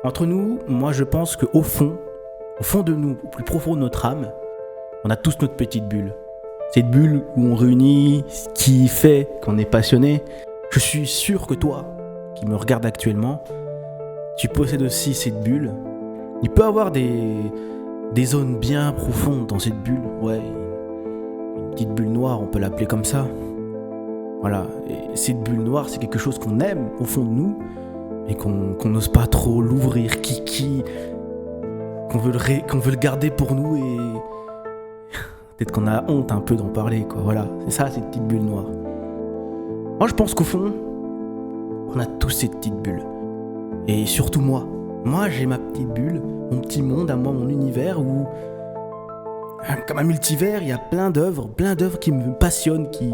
Entre nous, moi je pense qu'au fond, au fond de nous, au plus profond de notre âme, on a tous notre petite bulle. Cette bulle où on réunit ce qui fait qu'on est passionné. Je suis sûr que toi, qui me regardes actuellement, tu possèdes aussi cette bulle. Il peut y avoir des zones bien profondes dans cette bulle. Ouais, une petite bulle noire, on peut l'appeler comme ça. Voilà, et cette bulle noire, c'est quelque chose qu'on aime au fond de nous, et qu'on n'ose pas trop l'ouvrir, qu'on veut le garder pour nous, et peut-être qu'on a honte un peu d'en parler, quoi. Voilà, c'est ça, cette petite bulle noire. Moi, je pense qu'au fond, on a tous cette petite bulle. Et surtout moi. Moi, j'ai ma petite bulle, mon petit monde à moi, mon univers où, comme un multivers, il y a plein d'œuvres qui me passionnent, qui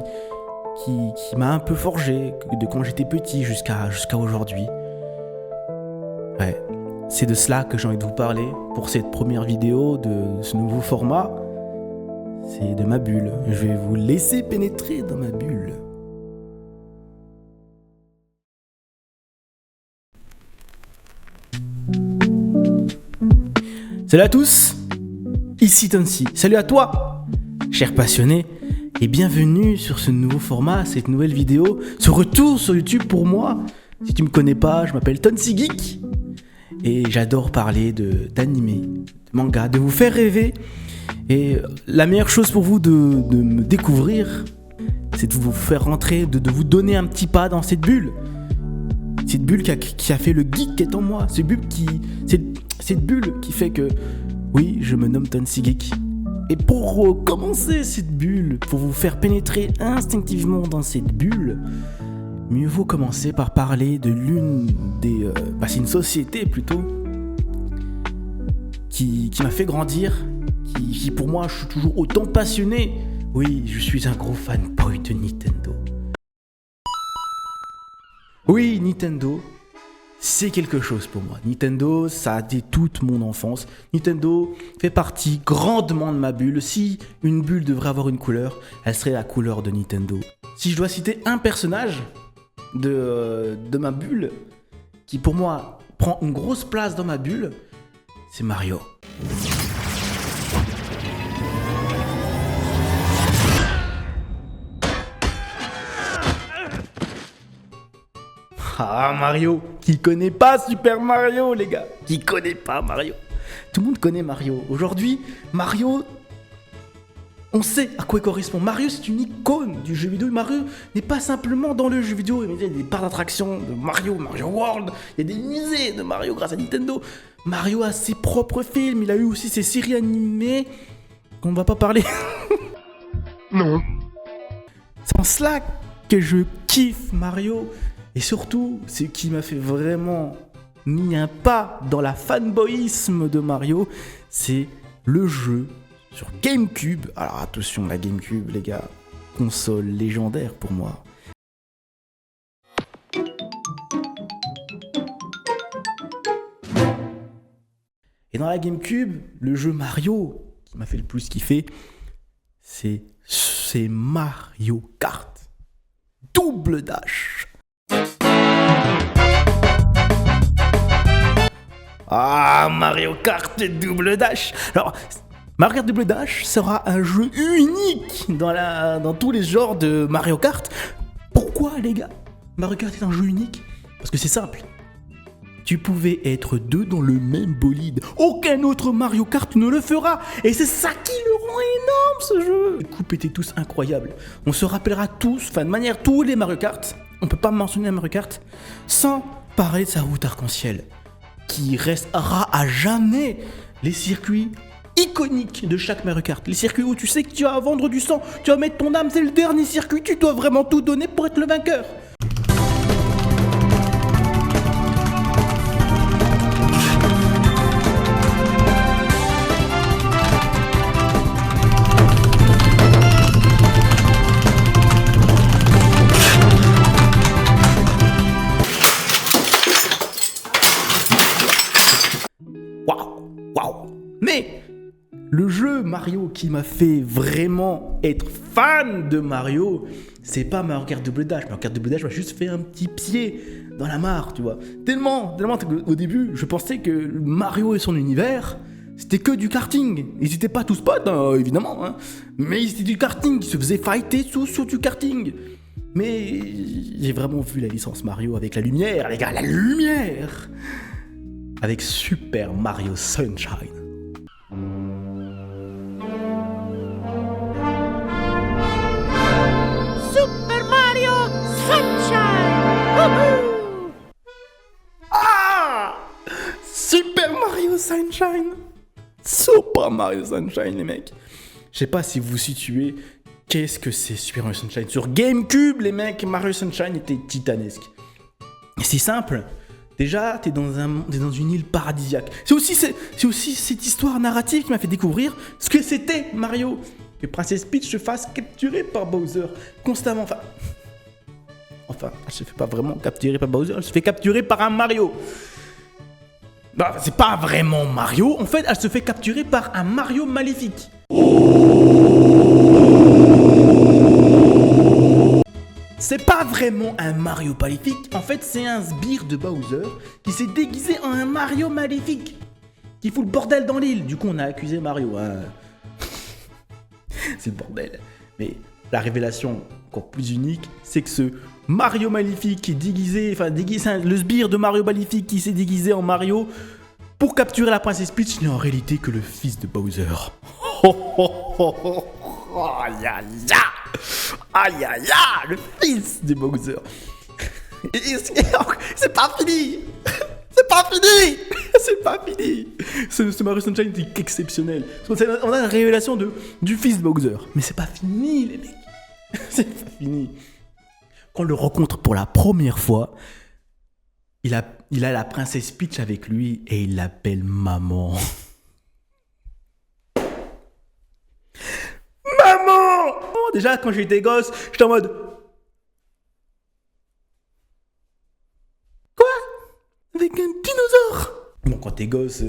m'a un peu forgé de quand j'étais petit jusqu'à aujourd'hui. Ouais, c'est de cela que j'ai envie de vous parler pour cette première vidéo de ce nouveau format. C'est de ma bulle. Je vais vous laisser pénétrer dans ma bulle. Salut à tous, ici Tonsi. Salut à toi, cher passionné, et bienvenue sur ce nouveau format, cette nouvelle vidéo, ce retour sur YouTube pour moi. Si tu me connais pas, je m'appelle Tonsi Geek et j'adore parler d'anime, de manga, de vous faire rêver. Et la meilleure chose pour vous de me découvrir, c'est de vous faire rentrer, de vous donner un petit pas dans cette bulle. Cette bulle qui a fait le geek qui est en moi. Cette bulle qui fait que, oui, je me nomme Tonsi Geek. Et pour commencer cette bulle, pour vous faire pénétrer instinctivement dans cette bulle, mieux vaut commencer par parler de l'une des... c'est une société plutôt, qui m'a fait grandir, qui pour moi, je suis toujours autant passionné. Oui, je suis un gros fanboy de Nintendo. Oui, Nintendo, c'est quelque chose pour moi. Nintendo, ça a été toute mon enfance. Nintendo fait partie grandement de ma bulle. Si une bulle devrait avoir une couleur, elle serait la couleur de Nintendo. Si je dois citer un personnage de ma bulle, qui pour moi prend une grosse place dans ma bulle, c'est Mario. Ah, Mario, qui connaît pas Super Mario, les gars? Qui connaît pas Mario? Tout le monde connaît Mario. Aujourd'hui, Mario, on sait à quoi il correspond. Mario, c'est une icône du jeu vidéo. Mario n'est pas simplement dans le jeu vidéo. Il y a des parcs d'attractions de Mario World. Il y a des musées de Mario grâce à Nintendo. Mario a ses propres films. Il a eu aussi ses séries animées qu'on ne va pas parler. Non. C'est en cela que je kiffe Mario. Et surtout, ce qui m'a fait vraiment mis un pas dans la fanboyisme de Mario, c'est le jeu sur GameCube. Alors attention, la GameCube, les gars, console légendaire pour moi. Et dans la GameCube, le jeu Mario qui m'a fait le plus kiffer, c'est Mario Kart. Double Dash. Ah, Mario Kart Double Dash. Alors, Mario Kart Double Dash sera un jeu unique dans tous les genres de Mario Kart. Pourquoi, les gars, Mario Kart est un jeu unique? Parce que c'est simple. Tu pouvais être deux dans le même bolide. Aucun autre Mario Kart ne le fera. Et c'est ça qui le rend énorme, ce jeu. Les coupes étaient tous incroyables. On se rappellera tous, de manière, tous les Mario Kart. On peut pas mentionner un Mario Kart sans parler de sa route arc-en-ciel, qui restera à jamais les circuits iconiques de chaque Mario Kart. Les circuits où tu sais que tu vas vendre du sang, tu vas mettre ton âme, c'est le dernier circuit, tu dois vraiment tout donner pour être le vainqueur. Waouh. Mais le jeu Mario qui m'a fait vraiment être fan de Mario, c'est pas Mario Kart Double Dash. Mario Kart Double Dash m'a juste fait un petit pied dans la mare, tu vois. Tellement qu'au début, je pensais que Mario et son univers, c'était que du karting. Ils étaient pas tous potes, hein, évidemment, hein. Mais c'était du karting, ils se faisaient fighter sur du karting. Mais j'ai vraiment vu la licence Mario avec la lumière, les gars, la lumière. Avec Super Mario Sunshine. Super Mario Sunshine! Woohoo! Ah! Super Mario Sunshine! Super Mario Sunshine, les mecs. Je sais pas si vous vous situez, qu'est-ce que c'est Super Mario Sunshine? Sur GameCube, les mecs, Mario Sunshine était titanesque. Et c'est simple. Déjà, t'es dans une île paradisiaque. C'est aussi cette histoire narrative qui m'a fait découvrir ce que c'était Mario. Que Princess Peach se fasse capturer par Bowser constamment. Enfin, elle se fait pas vraiment capturer par Bowser, elle se fait capturer par un Mario. Bah, c'est pas vraiment Mario, en fait, elle se fait capturer par un Mario maléfique. C'est pas vraiment un Mario maléfique, en fait, c'est un sbire de Bowser qui s'est déguisé en un Mario maléfique. Qui fout le bordel dans l'île. Du coup, on a accusé Mario. Hein. C'est le bordel. Mais la révélation encore plus unique, c'est que ce Mario maléfique qui est déguisé, le sbire de Mario maléfique qui s'est déguisé en Mario pour capturer la princesse Peach n'est en réalité que le fils de Bowser. Aïe aïe aïe aïe aïe, le fils de Bowser. C'est pas fini. C'est pas fini. C'est pas fini. Ce Mario Sunshine est exceptionnel. On a la révélation du fils de Bowser. Mais c'est pas fini, les mecs. C'est pas fini. Quand on le rencontre pour la première fois, il a la princesse Peach avec lui et il l'appelle maman. Maman! Déjà, quand j'étais gosse, j'étais en mode... Quoi? Avec un dinosaure? Bon, quand t'es gosse,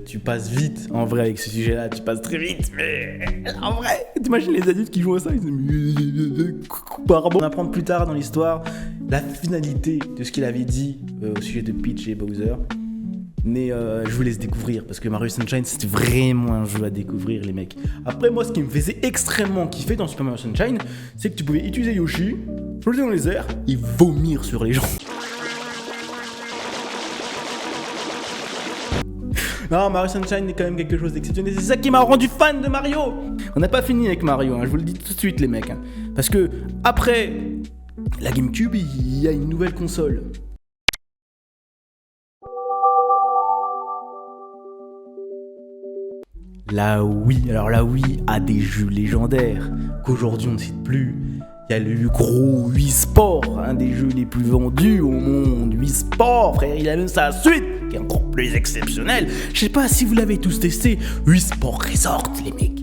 tu passes vite. En vrai, avec ce sujet-là, tu passes très vite. Mais en vrai, t'imagines les adultes qui jouent à ça, ils disent... On apprend plus tard dans l'histoire la finalité de ce qu'il avait dit au sujet de Peach et Bowser. Mais je vous laisse découvrir, parce que Mario Sunshine, c'était vraiment un jeu à découvrir, les mecs. Après, moi, ce qui me faisait extrêmement kiffer dans Super Mario Sunshine, c'est que tu pouvais utiliser Yoshi, flotter dans les airs et vomir sur les gens. Non, Mario Sunshine est quand même quelque chose d'exceptionnel. C'est ça qui m'a rendu fan de Mario. On n'a pas fini avec Mario, hein, je vous le dis tout de suite, les mecs. Hein. Parce que, après la GameCube, il y a une nouvelle console. La Wii. Alors la Wii a des jeux légendaires qu'aujourd'hui on ne cite plus. Il y a le gros Wii Sport, un des jeux les plus vendus au monde. Wii Sport, frère, il a même sa suite qui est encore plus exceptionnelle. Je sais pas si vous l'avez tous testé. Wii Sport Resort, les mecs.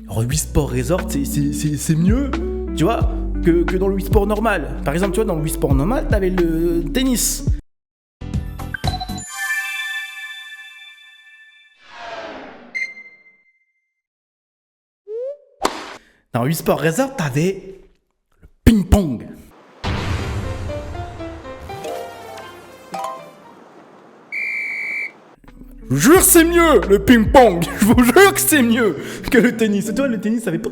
Alors Wii Sport Resort, c'est mieux, tu vois, que dans le Wii Sport normal. Par exemple, tu vois, dans le Wii Sport normal, t'avais le tennis. Dans Wii Sport Resort, t'avais le ping-pong. Je vous jure que c'est mieux, le ping-pong. Je vous jure que c'est mieux que le tennis. Et toi, le tennis, ça fait pas...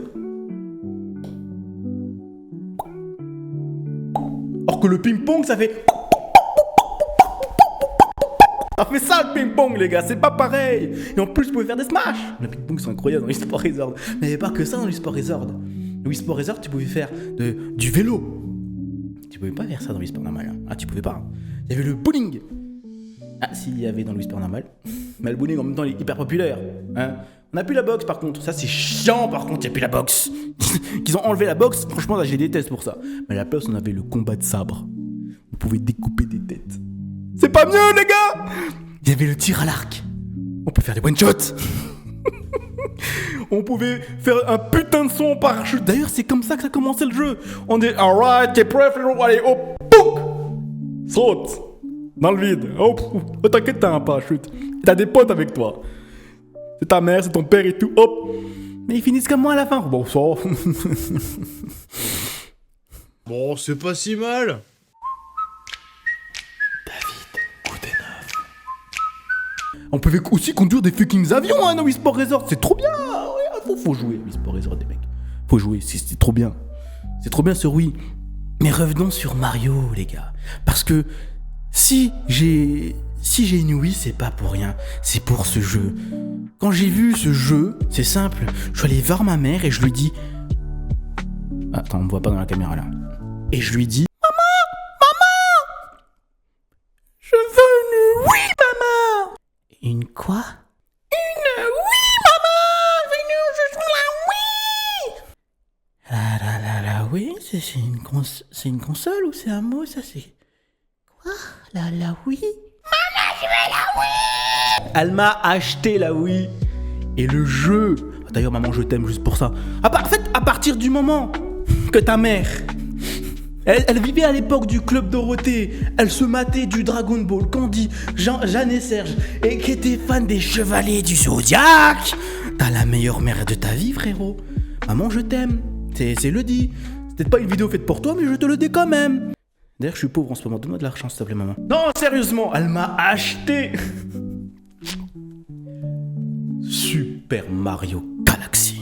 Alors que le ping-pong, ça fait... Ça fait ça, le ping-pong, les gars. C'est pas pareil. Et en plus, vous pouvez faire des smash. Le ping-pong, c'est incroyable dans Wii Sport Resort. Mais il n'y avait pas que ça dans Wii Sport Resort. Dans Wii Sport Resort, tu pouvais faire du vélo. Tu pouvais pas faire ça dans Wii Sport normal. Hein. Ah, tu pouvais pas. Il y avait le bowling. Ah, si, il y avait dans le Wii Sport normal. Mais le bowling, en même temps, il est hyper populaire. Hein. On n'a plus la boxe, par contre. Ça, c'est chiant, par contre, il n'y a plus la boxe. Qu'ils ont enlevé la boxe, franchement, là, je les déteste pour ça. Mais à la place, on avait le combat de sabre. On pouvait découper des têtes. C'est pas mieux, les gars! Il y avait le tir à l'arc. On peut faire des one-shots. On pouvait faire un putain de son en parachute. D'ailleurs, c'est comme ça que ça commençait le jeu. On dit, alright, t'es prêt, frérot? Allez, hop, pouc, saute dans le vide. Oh, t'inquiète, t'as un parachute. T'as des potes avec toi. C'est ta mère, c'est ton père et tout. Hop. Mais ils finissent comme moi à la fin. Bon, ça. Bon, c'est pas si mal. On pouvait aussi conduire des fucking avions à Wii Sport Resort. C'est trop bien. Ouais, faut jouer Wii Sport Resort, des mecs. Faut jouer, c'est trop bien. C'est trop bien sur Wii. Mais revenons sur Mario, les gars. Parce que si j'ai une Wii, c'est pas pour rien. C'est pour ce jeu. Quand j'ai vu ce jeu, c'est simple. Je suis allé voir ma mère et je lui dis... Attends, on me voit pas dans la caméra là. Et je lui dis... Maman, je veux une Wii, maman. Une quoi? Une Wii, maman. Je joue la Wii. C'est une console ou c'est un mot, ça c'est... Quoi? La Wii? Maman, je veux la Wii. Elle m'a acheté la Wii. Et le jeu... D'ailleurs, maman, je t'aime juste pour ça. En fait, à partir du moment que ta mère... Elle vivait à l'époque du Club Dorothée. Elle se matait du Dragon Ball, Candy, Jeanne et Serge. Et qui était fan des Chevaliers du Zodiaque. T'as la meilleure mère de ta vie, frérot. Maman, je t'aime. C'est le dit. C'est peut-être pas une vidéo faite pour toi, mais je te le dis quand même. D'ailleurs, je suis pauvre en ce moment. Donne-moi de l'argent, s'il te plaît, maman. Non, sérieusement, elle m'a acheté Super Mario Galaxy.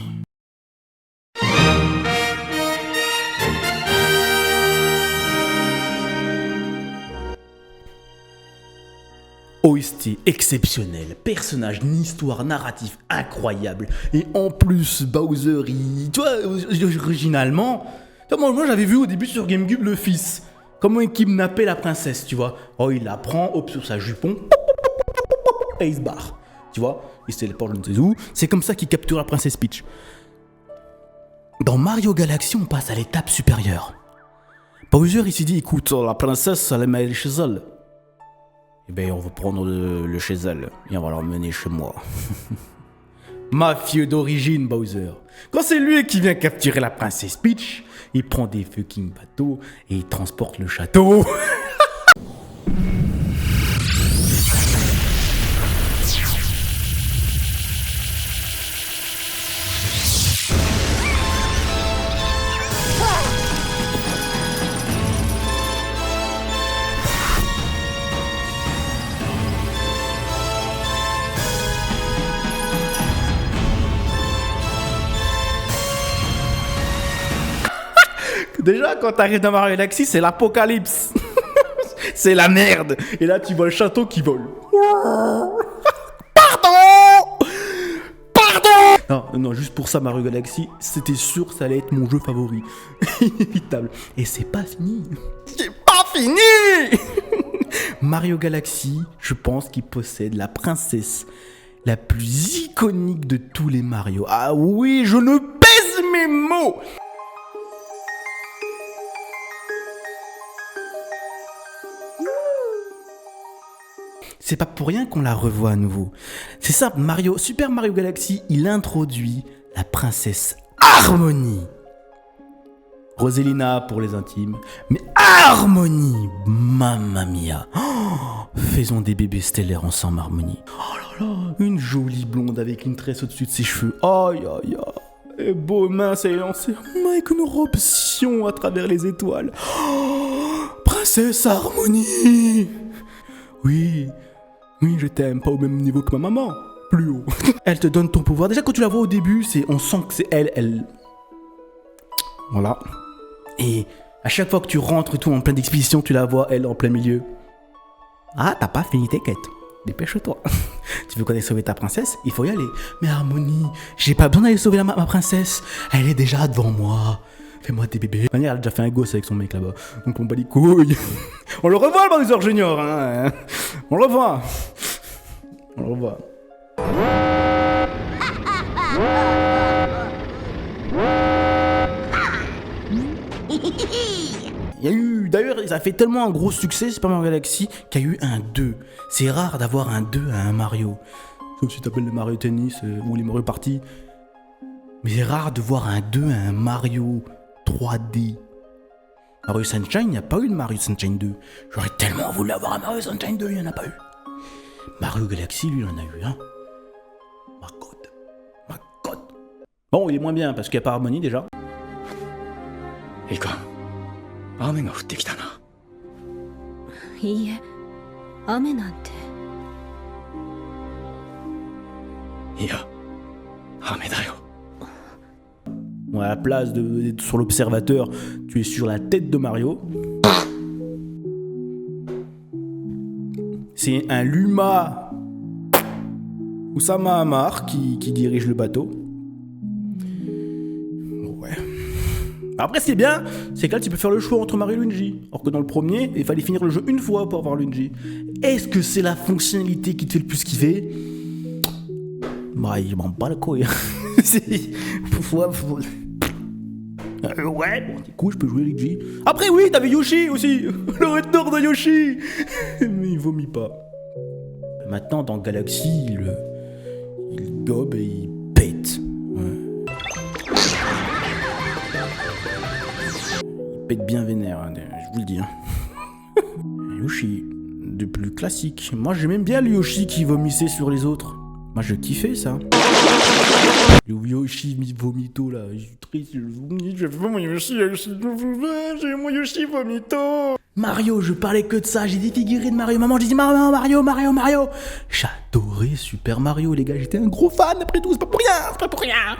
OST exceptionnel, personnage, une histoire narrative incroyable. Et en plus, Bowser, tu vois, originalement, moi j'avais vu au début sur GameCube le fils. Comment il kidnappait la princesse, tu vois. Oh, il la prend, hop, sur sa jupon, et il se barre. Tu vois, il se téléporte je ne sais où. C'est comme ça qu'il capture la princesse Peach. Dans Mario Galaxy, on passe à l'étape supérieure. Bowser, il s'est dit, écoute, la princesse, elle est chez elle. Eh ben, on va prendre le chez elle et on va l'emmener chez moi. Mafieux d'origine, Bowser. Quand c'est lui qui vient capturer la princesse Peach, il prend des fucking bateaux et il transporte le château. Déjà, quand t'arrives dans Mario Galaxy, c'est l'apocalypse. C'est la merde. Et là, tu vois le château qui vole. Pardon. Non, juste pour ça, Mario Galaxy, c'était sûr, ça allait être mon jeu favori. Inévitable. Et c'est pas fini. C'est pas fini. Mario Galaxy, je pense qu'il possède la princesse la plus iconique de tous les Mario. Ah oui, je ne pèse mes mots. C'est pas pour rien qu'on la revoit à nouveau. C'est simple, Super Mario Galaxy, il introduit la princesse Harmony. Rosalina pour les intimes, mais Harmony, mamma mia. Oh, faisons des bébés stellaires ensemble, Harmony. Oh là là, une jolie blonde avec une tresse au-dessus de ses cheveux. Aïe aïe aïe. Et beau mince et lancé avec une robe sion à travers les étoiles. Oh, princesse Harmony. Oui, je t'aime, pas au même niveau que ma maman, plus haut. Elle te donne ton pouvoir. Déjà, quand tu la vois au début, on sent que c'est elle. Voilà. Et à chaque fois que tu rentres et tout en pleine expédition, tu la vois, elle, en plein milieu. Ah, t'as pas fini tes quêtes. Dépêche-toi. Tu veux qu'on aille sauver ta princesse? Il faut y aller. Mais Harmony, j'ai pas besoin d'aller sauver ma princesse. Elle est déjà devant moi. Fais-moi des bébés. De toute manière, elle a déjà fait un gosse avec son mec là-bas. Donc on bat les couilles. On le revoit, le Bowser Junior. Hein. On le revoit. Il y a eu, d'ailleurs, ça fait tellement un gros succès, Super Mario Galaxy, qu'il y a eu un 2. C'est rare d'avoir un 2 à un Mario. Sauf si t'appelles les Mario Tennis ou les Mario Party. Mais c'est rare de voir un 2 à un Mario 3D. Mario Sunshine, il n'y a pas eu de Mario Sunshine 2. J'aurais tellement voulu avoir un Mario Sunshine 2, il n'y en a pas eu. Mario Galaxy, lui, il en a eu un. Ma God. Bon, il est moins bien parce qu'il n'y a pas Harmony déjà. いかん雨が降ってきたな。いいえ、雨なんて。いや雨だよ。 Bon, à la place d'être sur l'observateur, tu es sur la tête de Mario. C'est un Luma Oussama Hamar qui dirige le bateau. Ouais. Après, ce qui est bien, c'est que là, tu peux faire le choix entre Mario et Luigi. Alors que dans le premier, il fallait finir le jeu une fois pour avoir Luigi. Est-ce que c'est la fonctionnalité qui te fait le plus kiffer? Bah, il m'en bat la couille. Ouais, bon, du coup, je peux jouer Luigi. Après, oui, t'avais Yoshi aussi. Le retour de Yoshi. Mais il vomit pas. Maintenant, dans Galaxy, il gobe et il pète. Ouais. Il pète bien vénère, hein, je vous le dis. Hein. Yoshi, de plus classique. Moi, j'aime bien le Yoshi qui vomissait sur les autres. Moi, je kiffais ça. Le Yoshi vomito là, je suis triste, je vomis, je veux mon Yoshi, j'ai mon Yoshi vomito. Mario, je parlais que de ça, j'ai des figurines de Mario, maman, je disais Mario. J'adorais Super Mario, les gars, j'étais un gros fan après tout, c'est pas pour rien.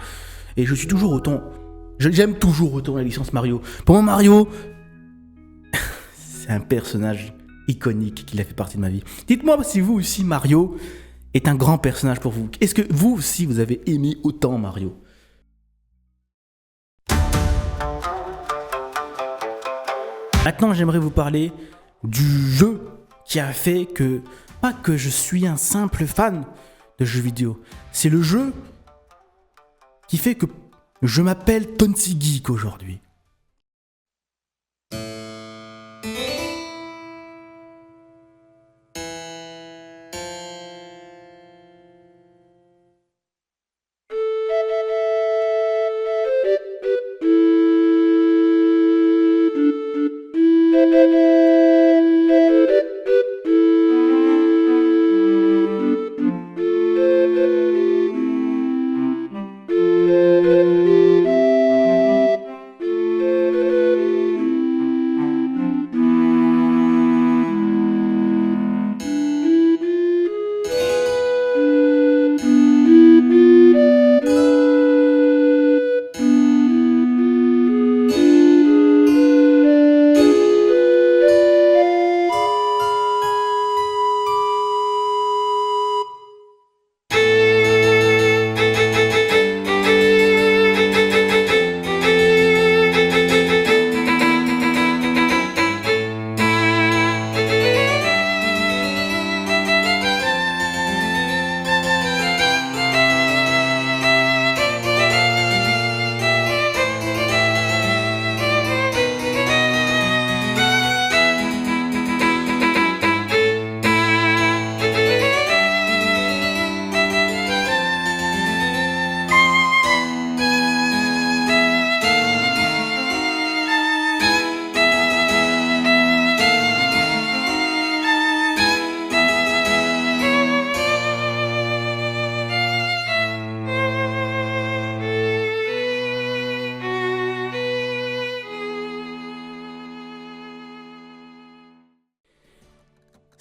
Et je suis toujours autant, j'aime toujours autant la licence Mario. Pour moi, Mario, c'est un personnage iconique qui a fait partie de ma vie. Dites-moi si vous aussi, Mario est un grand personnage pour vous. Est-ce que vous aussi, vous avez aimé autant Mario? Maintenant, j'aimerais vous parler du jeu qui a fait que, pas que je suis un simple fan de jeux vidéo, c'est le jeu qui fait que je m'appelle Tonsi Geek aujourd'hui.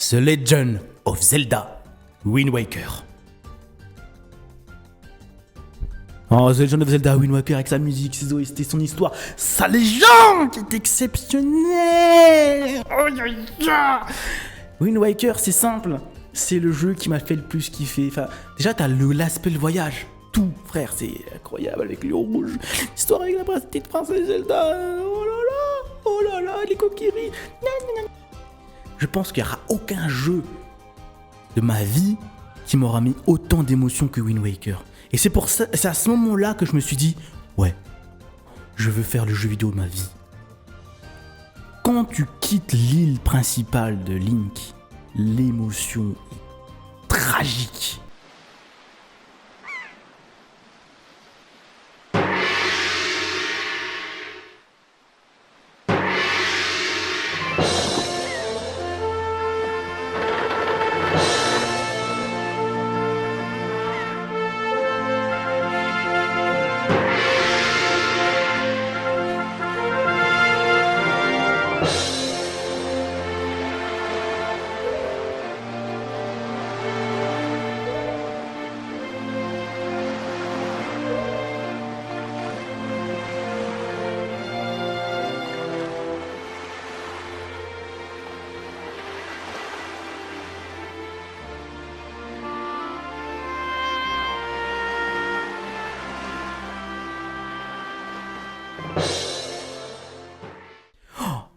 The Legend of Zelda Wind Waker. Oh, The Legend of Zelda Wind Waker avec sa musique, ses OST, son histoire, sa légende qui est exceptionnelle. Oh, Wind Waker, c'est simple, c'est le jeu qui m'a fait le plus kiffer. Enfin, déjà, t'as l'aspect le voyage. Tout, frère, c'est incroyable avec le rouge. L'histoire avec la petite princesse Zelda. Oh là là, les coquilleries. Je pense qu'il n'y aura aucun jeu de ma vie qui m'aura mis autant d'émotions que Wind Waker. Et c'est pour ça, c'est à ce moment-là que je me suis dit, ouais, je veux faire le jeu vidéo de ma vie. Quand tu quittes l'île principale de Link, l'émotion est tragique.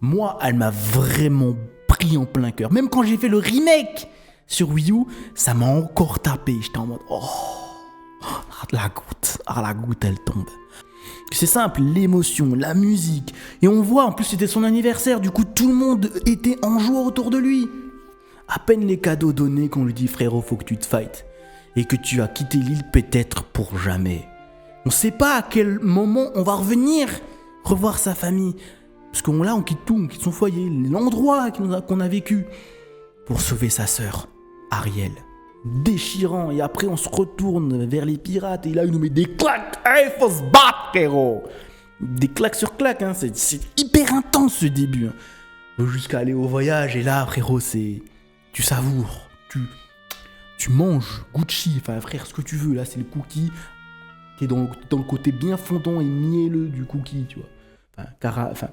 Moi, elle m'a vraiment pris en plein cœur. Même quand j'ai fait le remake sur Wii U, ça m'a encore tapé. J'étais en mode, oh, la goutte, elle tombe. C'est simple, l'émotion, la musique. Et on voit, en plus, c'était son anniversaire. Du coup, tout le monde était en joie autour de lui. À peine les cadeaux donnés qu'on lui dit, frérot, faut que tu te fights. Et que tu as quitté l'île peut-être pour jamais. On sait pas à quel moment on va revenir revoir sa famille. Parce qu'on là, on quitte tout, on quitte son foyer, l'endroit qu'on a vécu. Pour sauver sa sœur, Ariel. Déchirant, et après on se retourne vers les pirates, et là il nous met des claques. Hey, faut se battre, frérot. Des claques sur claques, hein. C'est hyper intense ce début. Hein. Jusqu'à aller au voyage, et là, frérot, c'est... Tu savoures, tu manges Gucci, enfin frère, ce que tu veux. Là, c'est le cookie qui est dans le côté bien fondant et mielleux du cookie, tu vois. Enfin,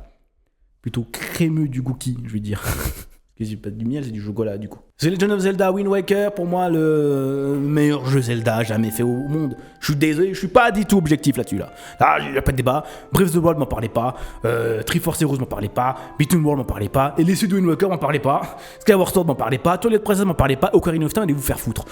plutôt crémeux du cookie, je veux dire. Parce que c'est pas du miel, c'est du chocolat, du coup. The Legend of Zelda Wind Waker, pour moi, le meilleur jeu Zelda jamais fait au monde. Je suis désolé, je suis pas du tout objectif là-dessus, là. Là, il n'y a pas de débat. Breath of the Wild, m'en parlait pas. Triforce Heroes, m'en parlait pas. Between World, m'en parlait pas. Et les suites de Wind Waker, m'en parlait pas. Skyward Sword, m'en parlait pas. Twilight Princess, m'en parlait pas. Ocarina of Time, allez vous faire foutre.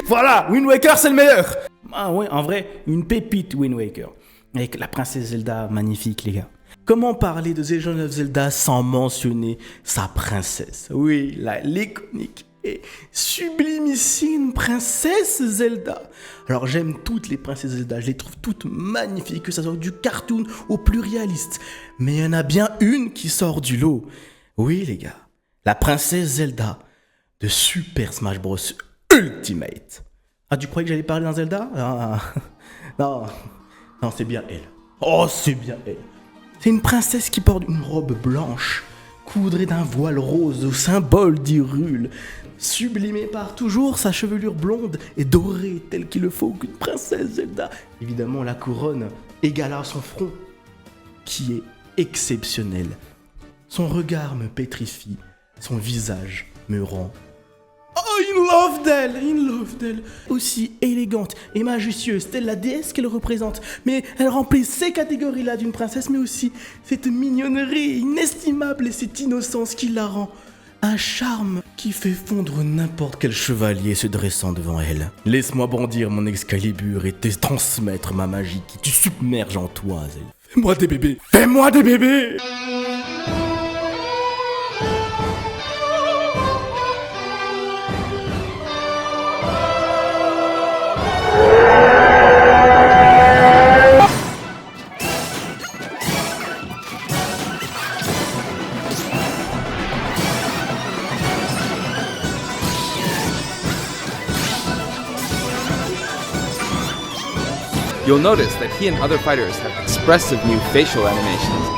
Voilà, Wind Waker, c'est le meilleur. Ah ouais, en vrai, une pépite Wind Waker. Avec la princesse Zelda, magnifique, les gars. Comment parler de The Legend of Zelda sans mentionner sa princesse? Oui, l'iconique et sublimissime princesse Zelda. Alors j'aime toutes les princesses Zelda, je les trouve toutes magnifiques, que ça soit du cartoon au plus réaliste. Mais il y en a bien une qui sort du lot. Oui les gars, la princesse Zelda de Super Smash Bros Ultimate. Ah, tu croyais que j'allais parler d'un Zelda? Non, c'est bien elle. Oh, c'est bien elle. C'est une princesse qui porte une robe blanche, coudrée d'un voile rose au symbole d'Hyrule, sublimée par toujours sa chevelure blonde et dorée telle qu'il le faut qu'une princesse Zelda. Évidemment, la couronne égale à son front, qui est exceptionnel. Son regard me pétrifie, son visage me rend... Oh, in love d'elle. Aussi élégante et majestueuse, telle la déesse qu'elle représente. Mais elle remplit ces catégories-là d'une princesse, mais aussi cette mignonnerie inestimable et cette innocence qui la rend. Un charme qui fait fondre n'importe quel chevalier se dressant devant elle. Laisse-moi brandir mon Excalibur et te transmettre ma magie qui te submerge en toi, Zelda. Fais-moi des bébés. Fais-moi des bébés. You'll notice that he and other fighters have expressive new facial animations.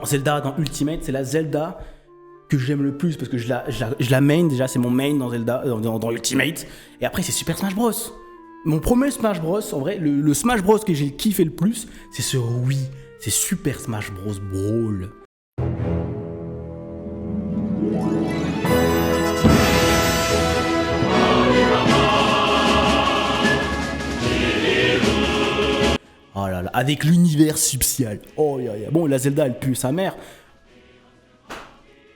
Non, Zelda dans Ultimate, c'est la Zelda que j'aime le plus parce que je la main déjà, c'est mon main dans Zelda, dans Ultimate. Et après, c'est Super Smash Bros. Mon premier Smash Bros, en vrai, le Smash Bros que j'ai kiffé le plus, c'est sur Wii. C'est Super Smash Bros Brawl. Oh là là, avec l'univers subtial. Oh ya ya. Bon, la Zelda, elle pue sa mère.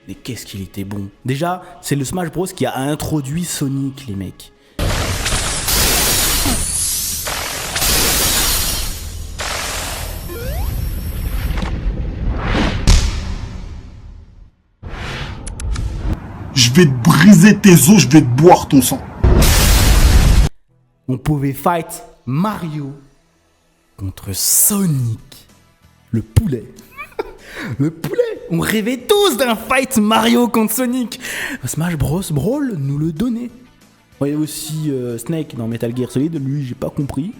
Mais qu'est-ce qu'il était bon. Déjà, c'est le Smash Bros qui a introduit Sonic, les mecs. Je vais te briser tes os, je vais te boire ton sang. On pouvait fight Mario contre Sonic, le poulet. Le poulet. On rêvait tous d'un fight Mario contre Sonic. Smash Bros Brawl nous le donnait. On voyait aussi Snake dans Metal Gear Solid. Lui, j'ai pas compris.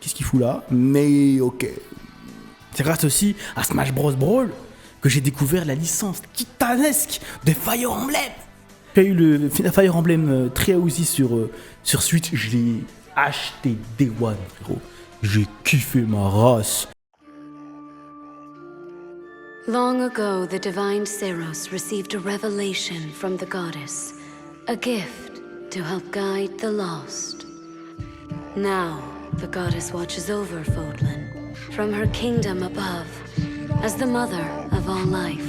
Qu'est-ce qu'il fout là? Mais ok. C'est grâce aussi à Smash Bros Brawl que j'ai découvert la licence titanesque de Fire Emblem. J'ai eu le Fire Emblem Treehouse sur Switch, je l'ai acheté Day One, frérot. J'ai kiffé ma race. Long ago, the divine Seros received a revelation from the goddess, a gift to help guide the lost. Now, the goddess watches over Fodlan from her kingdom above as the mother of all life,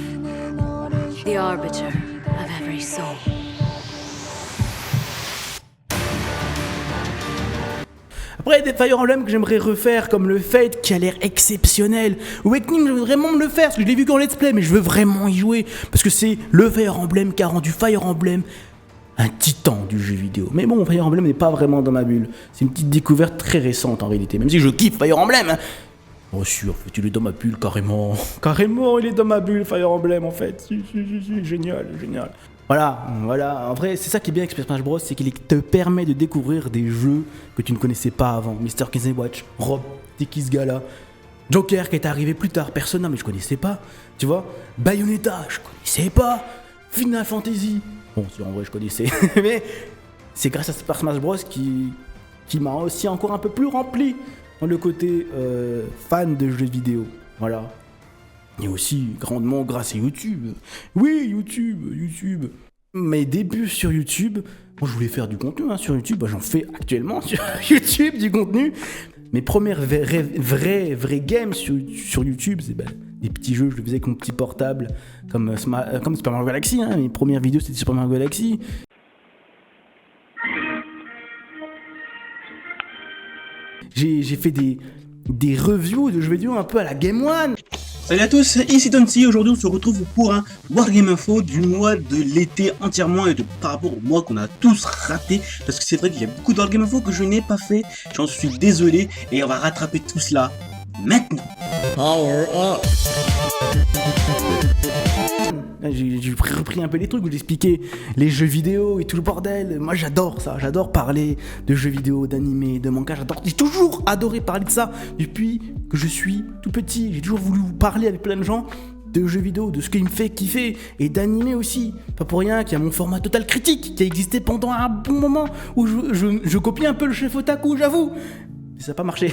the arbiter of every soul. Après, des Fire Emblem que j'aimerais refaire, comme le Fate qui a l'air exceptionnel. Awakening, je veux vraiment me le faire, parce que je l'ai vu qu'en let's play, mais je veux vraiment y jouer. Parce que c'est le Fire Emblem qui a rendu Fire Emblem un titan du jeu vidéo. Mais bon, Fire Emblem n'est pas vraiment dans ma bulle. C'est une petite découverte très récente en réalité, même si je kiffe Fire Emblem. Hein. Oh sûr, en fait, il est dans ma bulle carrément. Carrément, il est dans ma bulle Fire Emblem en fait. Si, génial, génial. Voilà, en vrai, c'est ça qui est bien avec Smash Bros, c'est qu'il te permet de découvrir des jeux que tu ne connaissais pas avant. Mr. Kiss Watch, Rob, c'est qui ce gars-là? Joker qui est arrivé plus tard, Persona, mais je connaissais pas, tu vois. Bayonetta, je connaissais pas. Final Fantasy, bon, si en vrai je connaissais, mais c'est grâce à Super Smash Bros qui m'a aussi encore un peu plus rempli dans le côté fan de jeux vidéo, voilà. Et aussi grandement grâce à YouTube. Oui, YouTube. Mes débuts sur YouTube, moi je voulais faire du contenu sur YouTube, j'en fais actuellement sur YouTube du contenu. Mes premières vraies games sur YouTube, c'est des petits jeux, je le faisais avec mon petit portable, comme Super Mario Galaxy. Hein. Mes premières vidéos c'était Super Mario Galaxy. J'ai fait des reviews de jeux vidéo un peu à la Game One. Salut à tous, ici Tonsi. Aujourd'hui on se retrouve pour un Wargame Info du mois de l'été entièrement et par rapport au mois qu'on a tous raté, parce que c'est vrai qu'il y a beaucoup de Wargame Info que je n'ai pas fait, j'en suis désolé et on va rattraper tout cela maintenant. Power up. J'ai repris un peu les trucs où j'expliquais les jeux vidéo et tout le bordel. Moi j'adore ça, j'adore parler de jeux vidéo, d'animé, de manga, j'ai toujours adoré parler de ça depuis que je suis tout petit. J'ai toujours voulu vous parler avec plein de gens de jeux vidéo, de ce qui me fait kiffer et d'animé aussi. Pas pour rien qu'il y a mon format Total Critique qui a existé pendant un bon moment où je copiais un peu le chef otaku, j'avoue. Mais ça n'a pas marché.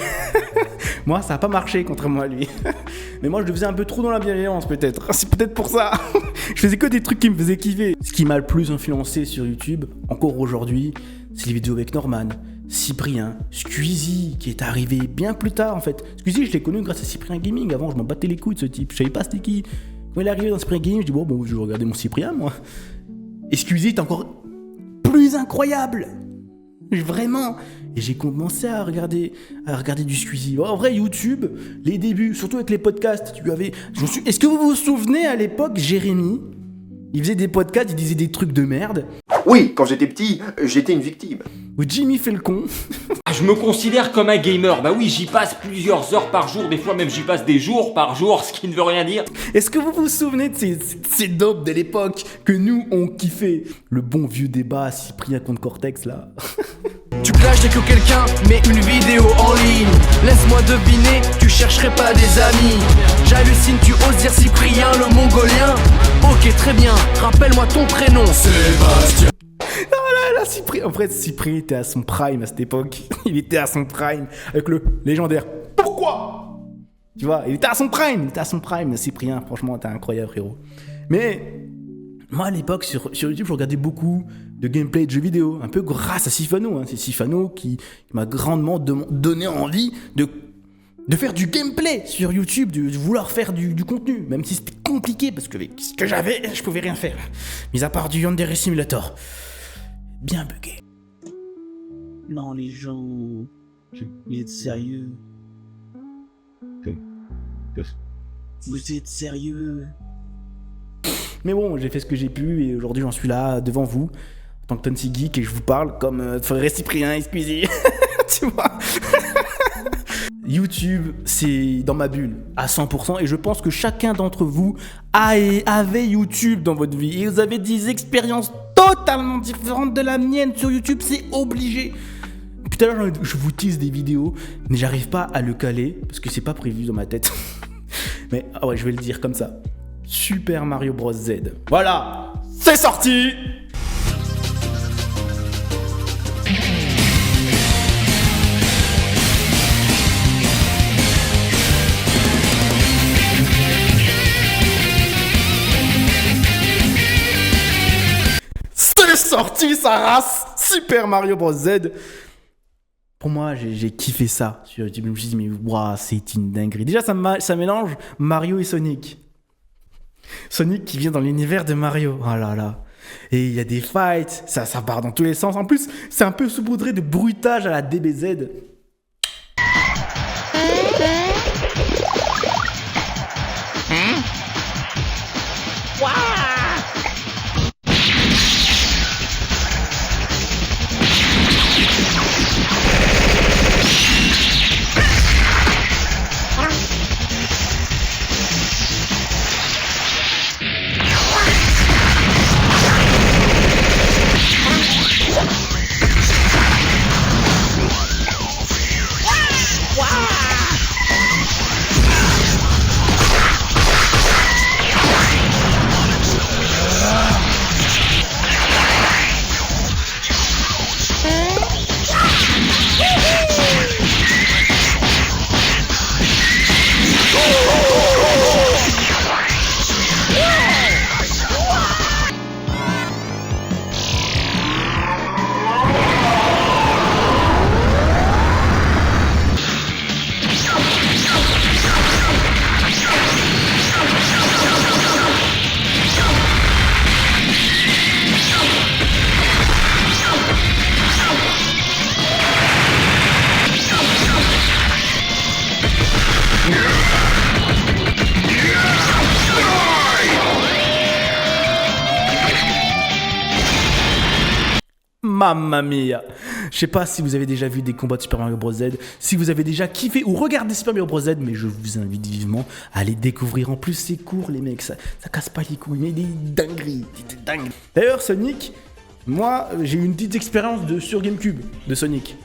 Moi, ça n'a pas marché, contrairement à lui. Mais moi, je le faisais un peu trop dans la bienveillance, peut-être. C'est peut-être pour ça. Je faisais que des trucs qui me faisaient kiffer. Ce qui m'a le plus influencé sur YouTube, encore aujourd'hui, c'est les vidéos avec Norman, Cyprien, Squeezie, qui est arrivé bien plus tard, en fait. Squeezie, je l'ai connu grâce à Cyprien Gaming. Avant, je m'en battais les couilles de ce type. Je savais pas c'était qui. Quand il est arrivé dans Cyprien Gaming, je dis bon, je vais regarder mon Cyprien, moi. Et Squeezie est encore plus incroyable. Vraiment. Et j'ai commencé à regarder du Squeezie. En vrai, YouTube, les débuts, surtout avec les podcasts, Est-ce que vous vous souvenez à l'époque, Jérémy, il faisait des podcasts, il disait des trucs de merde. Oui, quand j'étais petit, j'étais une victime. Ou Jimmy fait le con. Je me considère comme un gamer. Bah oui, j'y passe plusieurs heures par jour, des fois même j'y passe des jours par jour, ce qui ne veut rien dire. Est-ce que vous vous souvenez de ces dopes de l'époque que nous on kiffait? Le bon vieux débat Cyprien contre Cortex là. Tu clashes dès que quelqu'un met une vidéo en ligne. Laisse-moi deviner, tu chercherais pas des amis. J'hallucine, tu oses dire Cyprien le mongolien. Ok, très bien, rappelle-moi ton prénom. Sébastien. Oh là là, Cyprien. En fait, Cyprien était à son prime à cette époque. Il était à son prime avec le légendaire Pourquoi. Tu vois, il était à son prime, Cyprien. Franchement, t'es incroyable, frérot. Mais moi, à l'époque, sur YouTube, je regardais beaucoup de gameplay de jeux vidéo, un peu grâce à Sifano. C'est Sifano qui m'a grandement donné envie de faire du gameplay sur YouTube, de vouloir faire du contenu, même si c'était compliqué, parce que avec ce que j'avais, je pouvais rien faire. Mis à part du Yandere Simulator. Bien bugué. Non, les gens... Vous êtes sérieux? Vous êtes sérieux? Mais bon, j'ai fait ce que j'ai pu, et aujourd'hui j'en suis là, devant vous, en tant que Tonsi Geek, et je vous parle comme frère Cyprien, excusez. Tu vois. YouTube, c'est dans ma bulle, à 100%, et je pense que chacun d'entre vous avait YouTube dans votre vie, et vous avez des expériences totalement différentes de la mienne sur YouTube, c'est obligé. Tout à l'heure, je vous tease des vidéos, mais j'arrive pas à le caler, parce que c'est pas prévu dans ma tête. Mais ah ouais, je vais le dire comme ça. Super Mario Bros Z. Voilà, c'est sorti. C'est sorti sa race, Super Mario Bros Z. Pour moi, j'ai kiffé ça sur YouTube. Je me suis dit, mais waouh, c'est une dinguerie. Déjà, ça mélange Mario et Sonic. Sonic qui vient dans l'univers de Mario. Oh là là. Et il y a des fights, ça part dans tous les sens. En plus, c'est un peu saupoudré de bruitage à la DBZ. Mamma mia. Je sais pas si vous avez déjà vu des combats de Super Mario Bros Z, si vous avez déjà kiffé ou regardé Super Mario Bros Z, mais je vous invite vivement à les découvrir. En plus, c'est court, les mecs, ça casse pas les couilles, mais des dingueries, des dingueries. D'ailleurs, Sonic, moi, j'ai eu une petite expérience sur GameCube de Sonic.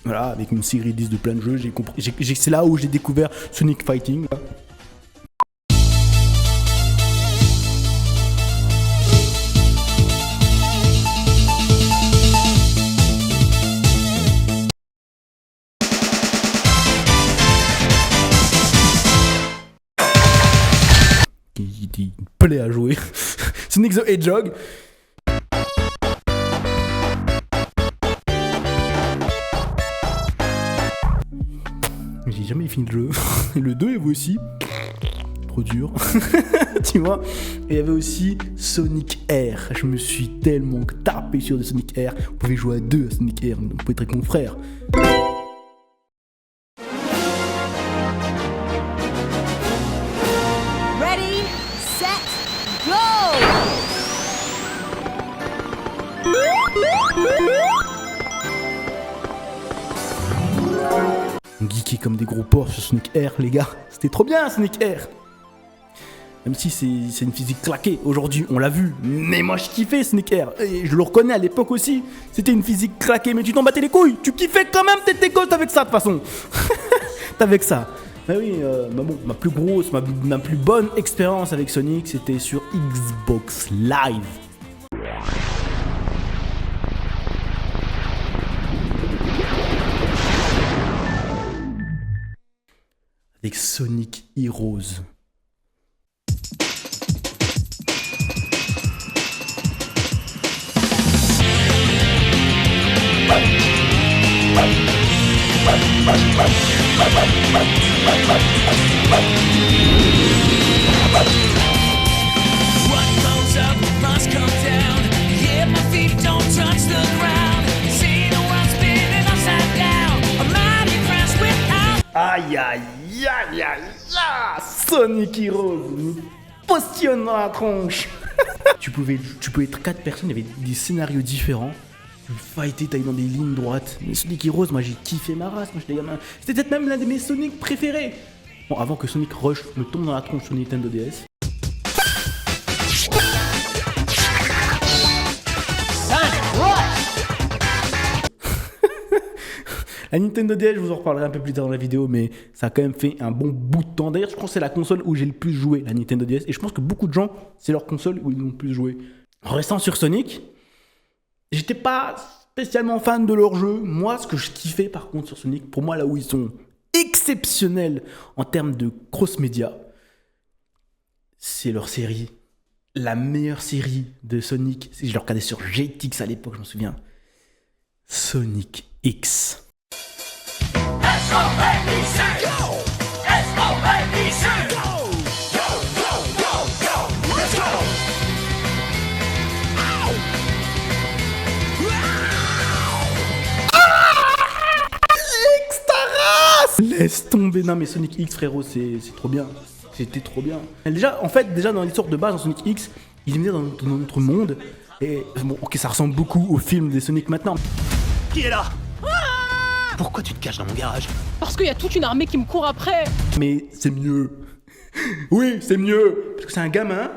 Voilà, avec une série 10 de plein de jeux, c'est là où j'ai découvert Sonic Fighting. Qui plaît à jouer. Sonic the Hedgehog. J'ai jamais fini le jeu. Le 2, il y avait aussi. Trop dur. Tu vois. Et il y avait aussi Sonic Air. Je me suis tellement tapé sur de Sonic Air. Vous pouvez jouer à 2 à Sonic Air. Vous pouvez être avec mon frère. Ready, set, go! Geeké comme des gros porcs sur Sonic Air, les gars. C'était trop bien, Sonic Air. Même si c'est une physique claquée, aujourd'hui on l'a vu. Mais moi je kiffais Sonic R, et je le reconnais à l'époque aussi. C'était une physique claquée, mais tu t'en battais les couilles. Tu kiffais quand même, t'étais gosse avec ça de toute façon. T'avais que ça. Bah oui, bah bon, ma plus grosse, ma plus bonne expérience avec Sonic, c'était sur Xbox Live. Avec Sonic Heroes. Aïe aïe aïe aïe aïe, Sonic Heroes nous postillonne dans la tronche. tu pouvais être 4 personnes, il y avait des scénarios différents. Tu fightais, t'allais dans des lignes droites. Mais Sonic Heroes, moi j'ai kiffé ma race quand j'étais gamin. C'était peut-être même l'un de mes Sonic préférés. Bon, avant que Sonic Rush me tombe dans la tronche sur Nintendo DS. La Nintendo DS, je vous en reparlerai un peu plus tard dans la vidéo, mais ça a quand même fait un bon bout de temps. D'ailleurs, je pense que c'est la console où j'ai le plus joué, la Nintendo DS. Et je pense que beaucoup de gens, c'est leur console où ils ont le plus joué. En restant sur Sonic, j'étais pas spécialement fan de leur jeu. Moi, ce que je kiffais par contre sur Sonic, pour moi, là où ils sont exceptionnels en termes de cross-média, c'est leur série. La meilleure série de Sonic, je le regardais sur GTX à l'époque, je m'en souviens. Sonic X. Laisse tomber. Non mais Sonic X, frérot, c'est trop bien. C'était trop bien. Déjà, en fait, dans l'histoire de base, dans Sonic X, il venait dans notre monde. Et bon, ok, ça ressemble beaucoup au film des Sonic maintenant. Qui est là? Pourquoi tu te caches dans mon garage? Parce qu'il y a toute une armée qui me court après. Mais c'est mieux. Oui, c'est mieux. Parce que c'est un gamin.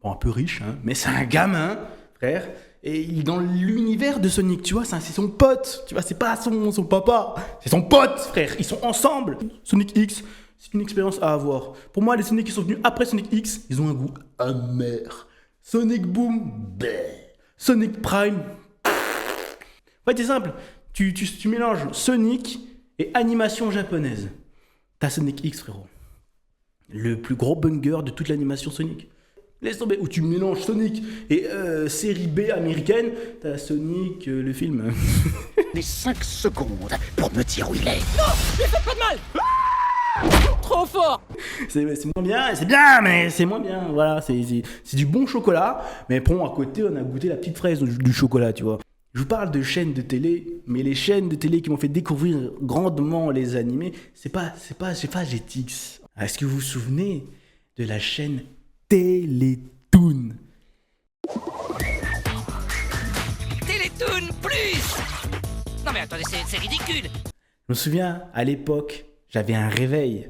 Bon, un peu riche, hein. Mais c'est un gamin, frère. Et il est dans l'univers de Sonic, tu vois, c'est son pote, tu vois, c'est pas son papa, c'est son pote, frère, ils sont ensemble. Sonic X, c'est une expérience à avoir. Pour moi, les Sonic qui sont venus après Sonic X, ils ont un goût amer. Sonic Boom, bleh. Sonic Prime. En fait, c'est simple, tu mélanges Sonic et animation japonaise. T'as Sonic X, frérot. Le plus gros banger de toute l'animation Sonic. Laisse tomber, où tu mélanges Sonic et série B américaine, t'as Sonic, le film. Les 5 secondes pour me dire où il est. Non, lui faites pas de mal. Trop fort. C'est moins bien, c'est bien, mais c'est moins bien. Voilà, c'est du bon chocolat, mais bon, à côté, on a goûté la petite fraise du chocolat, tu vois. Je vous parle de chaînes de télé, mais les chaînes de télé qui m'ont fait découvrir grandement les animés, c'est pas GTX. Est-ce que vous vous souvenez de la chaîne Télétoon? Télétoon plus. Non mais attendez, c'est ridicule. Je me souviens, à l'époque, j'avais un réveil.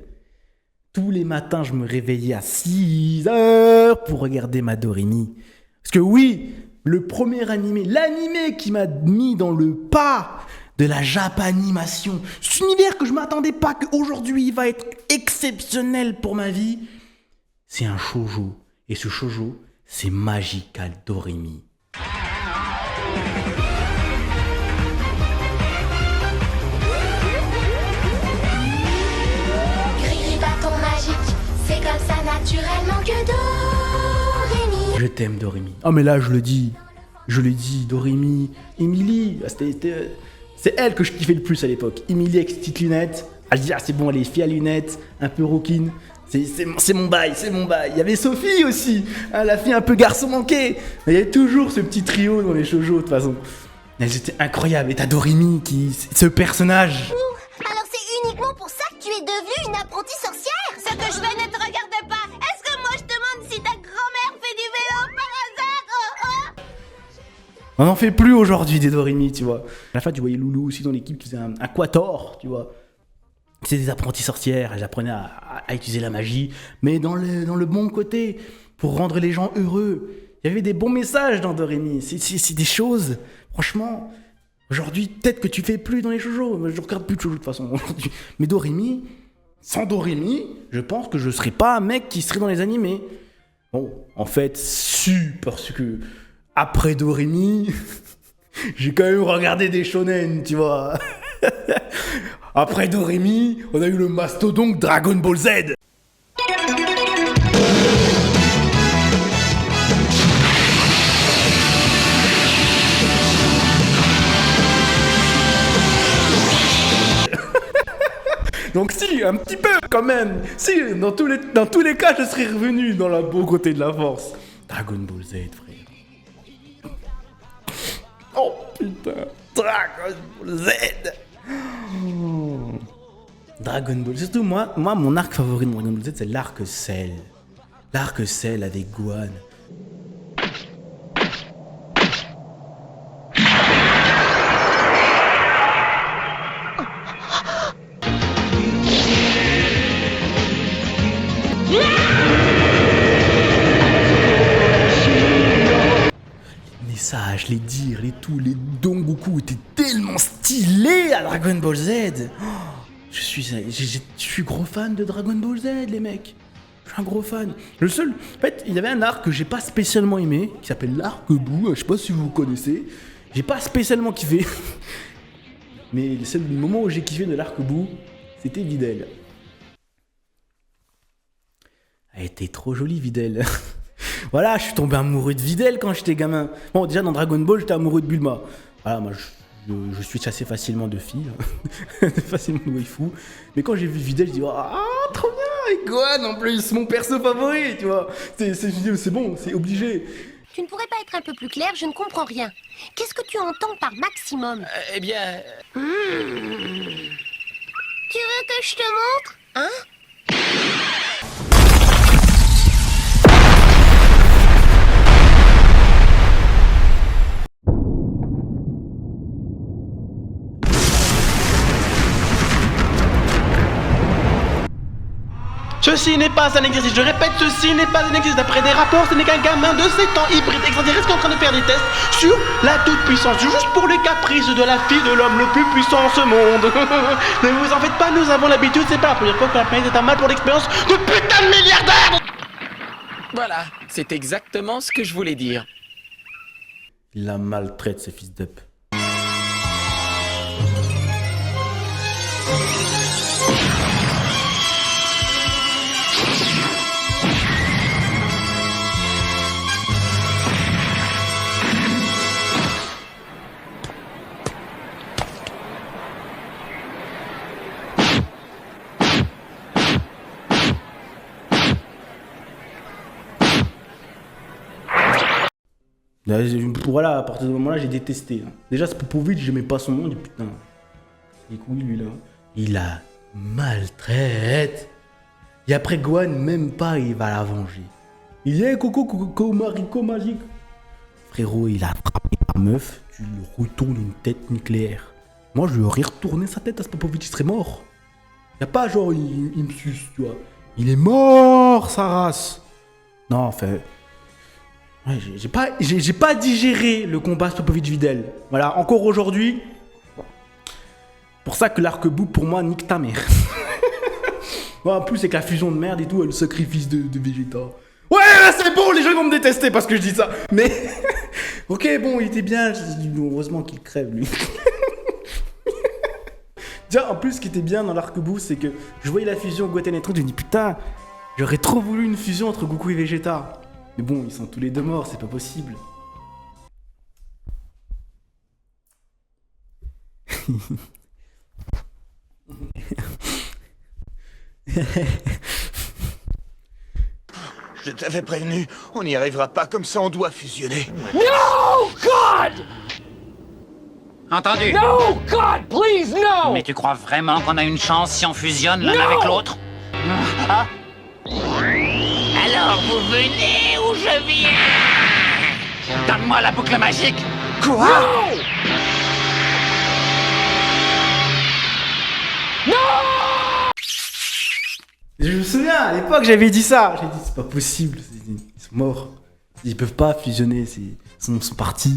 Tous les matins, je me réveillais à 6h pour regarder ma Doremi. Parce que oui, le premier animé, l'animé qui m'a mis dans le pas de la Japanimation, cet univers que je m'attendais pas qu'aujourd'hui il va être exceptionnel pour ma vie, c'est un shoujo. Et ce shoujo, c'est Magical Doremi. Gris bâton magique, c'est comme ça naturellement que Doremi. Je t'aime Doremi. Oh mais là je le dis, Doremi, Emily, c'est elle que je kiffais le plus à l'époque. Emily avec ses petites lunettes, elle dit ah c'est bon, elle est fille à lunettes, un peu rouquine. C'est mon bail, c'est mon bail. Il y avait Sophie aussi, hein, la fille un peu garçon manqué. Il y avait toujours ce petit trio dans les shoujo de toute façon. Elles étaient incroyables. Et t'as Doremi ce personnage. Alors c'est uniquement pour ça que tu es devenue une apprentie sorcière? Ce que je fais ne te regarde pas. Est-ce que moi je demande si ta grand-mère fait du vélo par hasard? On n'en fait plus aujourd'hui des Doremi, tu vois. À la fin, tu voyais Loulou aussi dans l'équipe qui faisait un quator, tu vois. c'était des apprenties sorcières, elles apprenaient à utiliser la magie, mais dans le bon côté, pour rendre les gens heureux. Il y avait des bons messages dans Doremi. C'est des choses, franchement, aujourd'hui, peut-être que tu fais plus dans les shoujo. Je regarde plus de shoujo de toute façon aujourd'hui. Mais Doremi, sans Doremi, je pense que je serais pas un mec qui serait dans les animés. Bon, en fait, parce que après Doremi, j'ai quand même regardé des shonen, tu vois. Après Doremi, on a eu le mastodonte Dragon Ball Z. Donc si, un petit peu quand même. Si, dans tous les cas, je serais revenu dans la beau côté de la force. Dragon Ball Z, frère. Oh putain, Dragon Ball Z. Dragon Ball. Surtout moi, mon arc favori de Dragon Ball Z, c'est l'arc Cell. L'arc Cell avec Gohan. Les messages, les dires, les Don Goku étaient tellement stylés à Dragon Ball Z. Oh, je suis gros fan de Dragon Ball Z, les mecs. Je suis un gros fan. En fait, il y avait un arc que j'ai pas spécialement aimé, qui s'appelle l'arc Boo. Je sais pas si vous connaissez. J'ai pas spécialement kiffé. Mais le seul moment où j'ai kiffé de l'arc Boo, c'était Videl. Elle était trop jolie, Videl. Voilà, je suis tombé amoureux de Videl quand j'étais gamin. Bon, déjà dans Dragon Ball, j'étais amoureux de Bulma. Voilà, moi je suis assez facilement de filles, facilement de waifu. Mais quand j'ai vu Videl, je dis ah, trop bien, et Gohan en plus, mon perso favori, tu vois. C'est bon, c'est obligé. Tu ne pourrais pas être un peu plus clair? Je ne comprends rien. Qu'est-ce que tu entends par maximum? Eh bien... Tu veux que je te montre? Hein? Ceci n'est pas un exercice, je répète, ceci n'est pas un exercice. D'après des rapports, ce n'est qu'un gamin de 7 ans hybride extraterrestre qui est en train de faire des tests sur la toute-puissance, juste pour les caprices de la fille de l'homme le plus puissant en ce monde. Ne vous en faites pas, nous avons l'habitude, c'est pas la première fois que la planète est un mal pour l'expérience de putain de milliardaires. Voilà, c'est exactement ce que je voulais dire. Il la maltraite, ces fils d'up. Voilà, à partir de ce moment-là, j'ai détesté. Déjà, Spopovich, j'aimais pas son nom, je dis putain, c'est couilles lui là. Il la maltraite. Et après, Gohan, même pas, il va la venger. Il dit hey, Coco, Mariko magique. Frérot, il a attrapé ta meuf, tu lui retournes une tête nucléaire. Moi, je lui aurais retourné sa tête à Spopovich, il serait mort. Y a pas genre, il me suce, tu vois. Il est mort, sa race. Non, enfin. Ouais, j'ai pas digéré le combat Spopovich-Videl. Voilà, encore aujourd'hui. Pour ça que l'arc Boo, pour moi, nique ta mère. Ouais, en plus, avec la fusion de merde et tout, le sacrifice de Vegeta. Ouais, c'est bon, les gens vont me détester parce que je dis ça. Mais, ok, bon, il était bien. Heureusement qu'il crève, lui. Déjà, en plus, ce qui était bien dans l'arc Boo, c'est que je voyais la fusion Goten et tout, je me dis putain, j'aurais trop voulu une fusion entre Goku et Vegeta. Mais bon, ils sont tous les deux morts, c'est pas possible. Je t'avais prévenu, on n'y arrivera pas comme ça, on doit fusionner. No, God! Entendu? No, God, please, no! Mais tu crois vraiment qu'on a une chance si on fusionne l'un avec l'autre? Ah. Alors vous venez ou je viens? Donne-moi la boucle magique! Quoi? No! Je me souviens, à l'époque, j'avais dit ça. J'ai dit, c'est pas possible, ils sont morts. Ils peuvent pas fusionner, ils sont partis.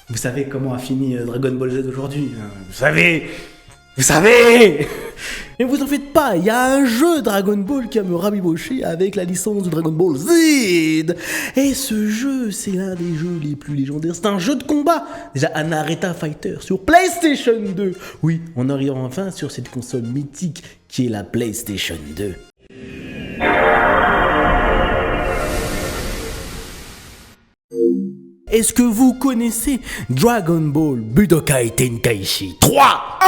Vous savez comment a fini Dragon Ball Z aujourd'hui, hein. Vous savez. Et vous en faites pas, il y a un jeu Dragon Ball qui a me rabiboché avec la licence de Dragon Ball Z. Et ce jeu, c'est l'un des jeux les plus légendaires. C'est un jeu de combat. Déjà, Anareta Fighter sur PlayStation 2. Oui, on arrive enfin sur cette console mythique qui est la PlayStation 2. Est-ce que vous connaissez Dragon Ball Budokai Tenkaichi 3?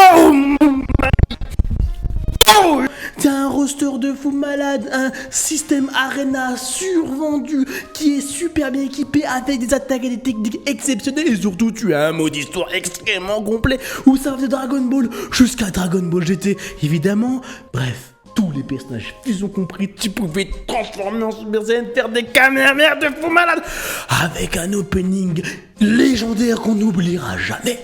T'as un roster de fou malade, un système arena survendu qui est super bien équipé avec des attaques et des techniques exceptionnelles et surtout tu as un mode histoire extrêmement complet où ça va de Dragon Ball jusqu'à Dragon Ball GT évidemment. Bref, tous les personnages ils ont compris, tu pouvais te transformer en Super Saiyan, faire des caméras de fou malade avec un opening légendaire qu'on n'oubliera jamais.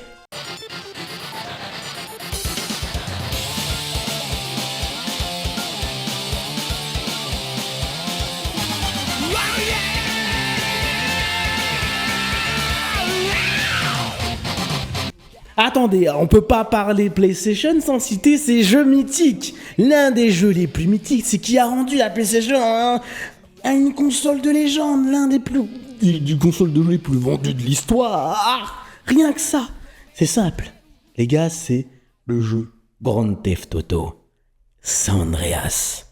Attendez, on peut pas parler PlayStation sans citer ces jeux mythiques. L'un des jeux les plus mythiques, c'est qui a rendu la PlayStation à une console de légende, l'un des consoles de jeux les plus vendues de l'histoire. Rien que ça. C'est simple. Les gars, c'est le jeu Grand Theft Auto San Andreas.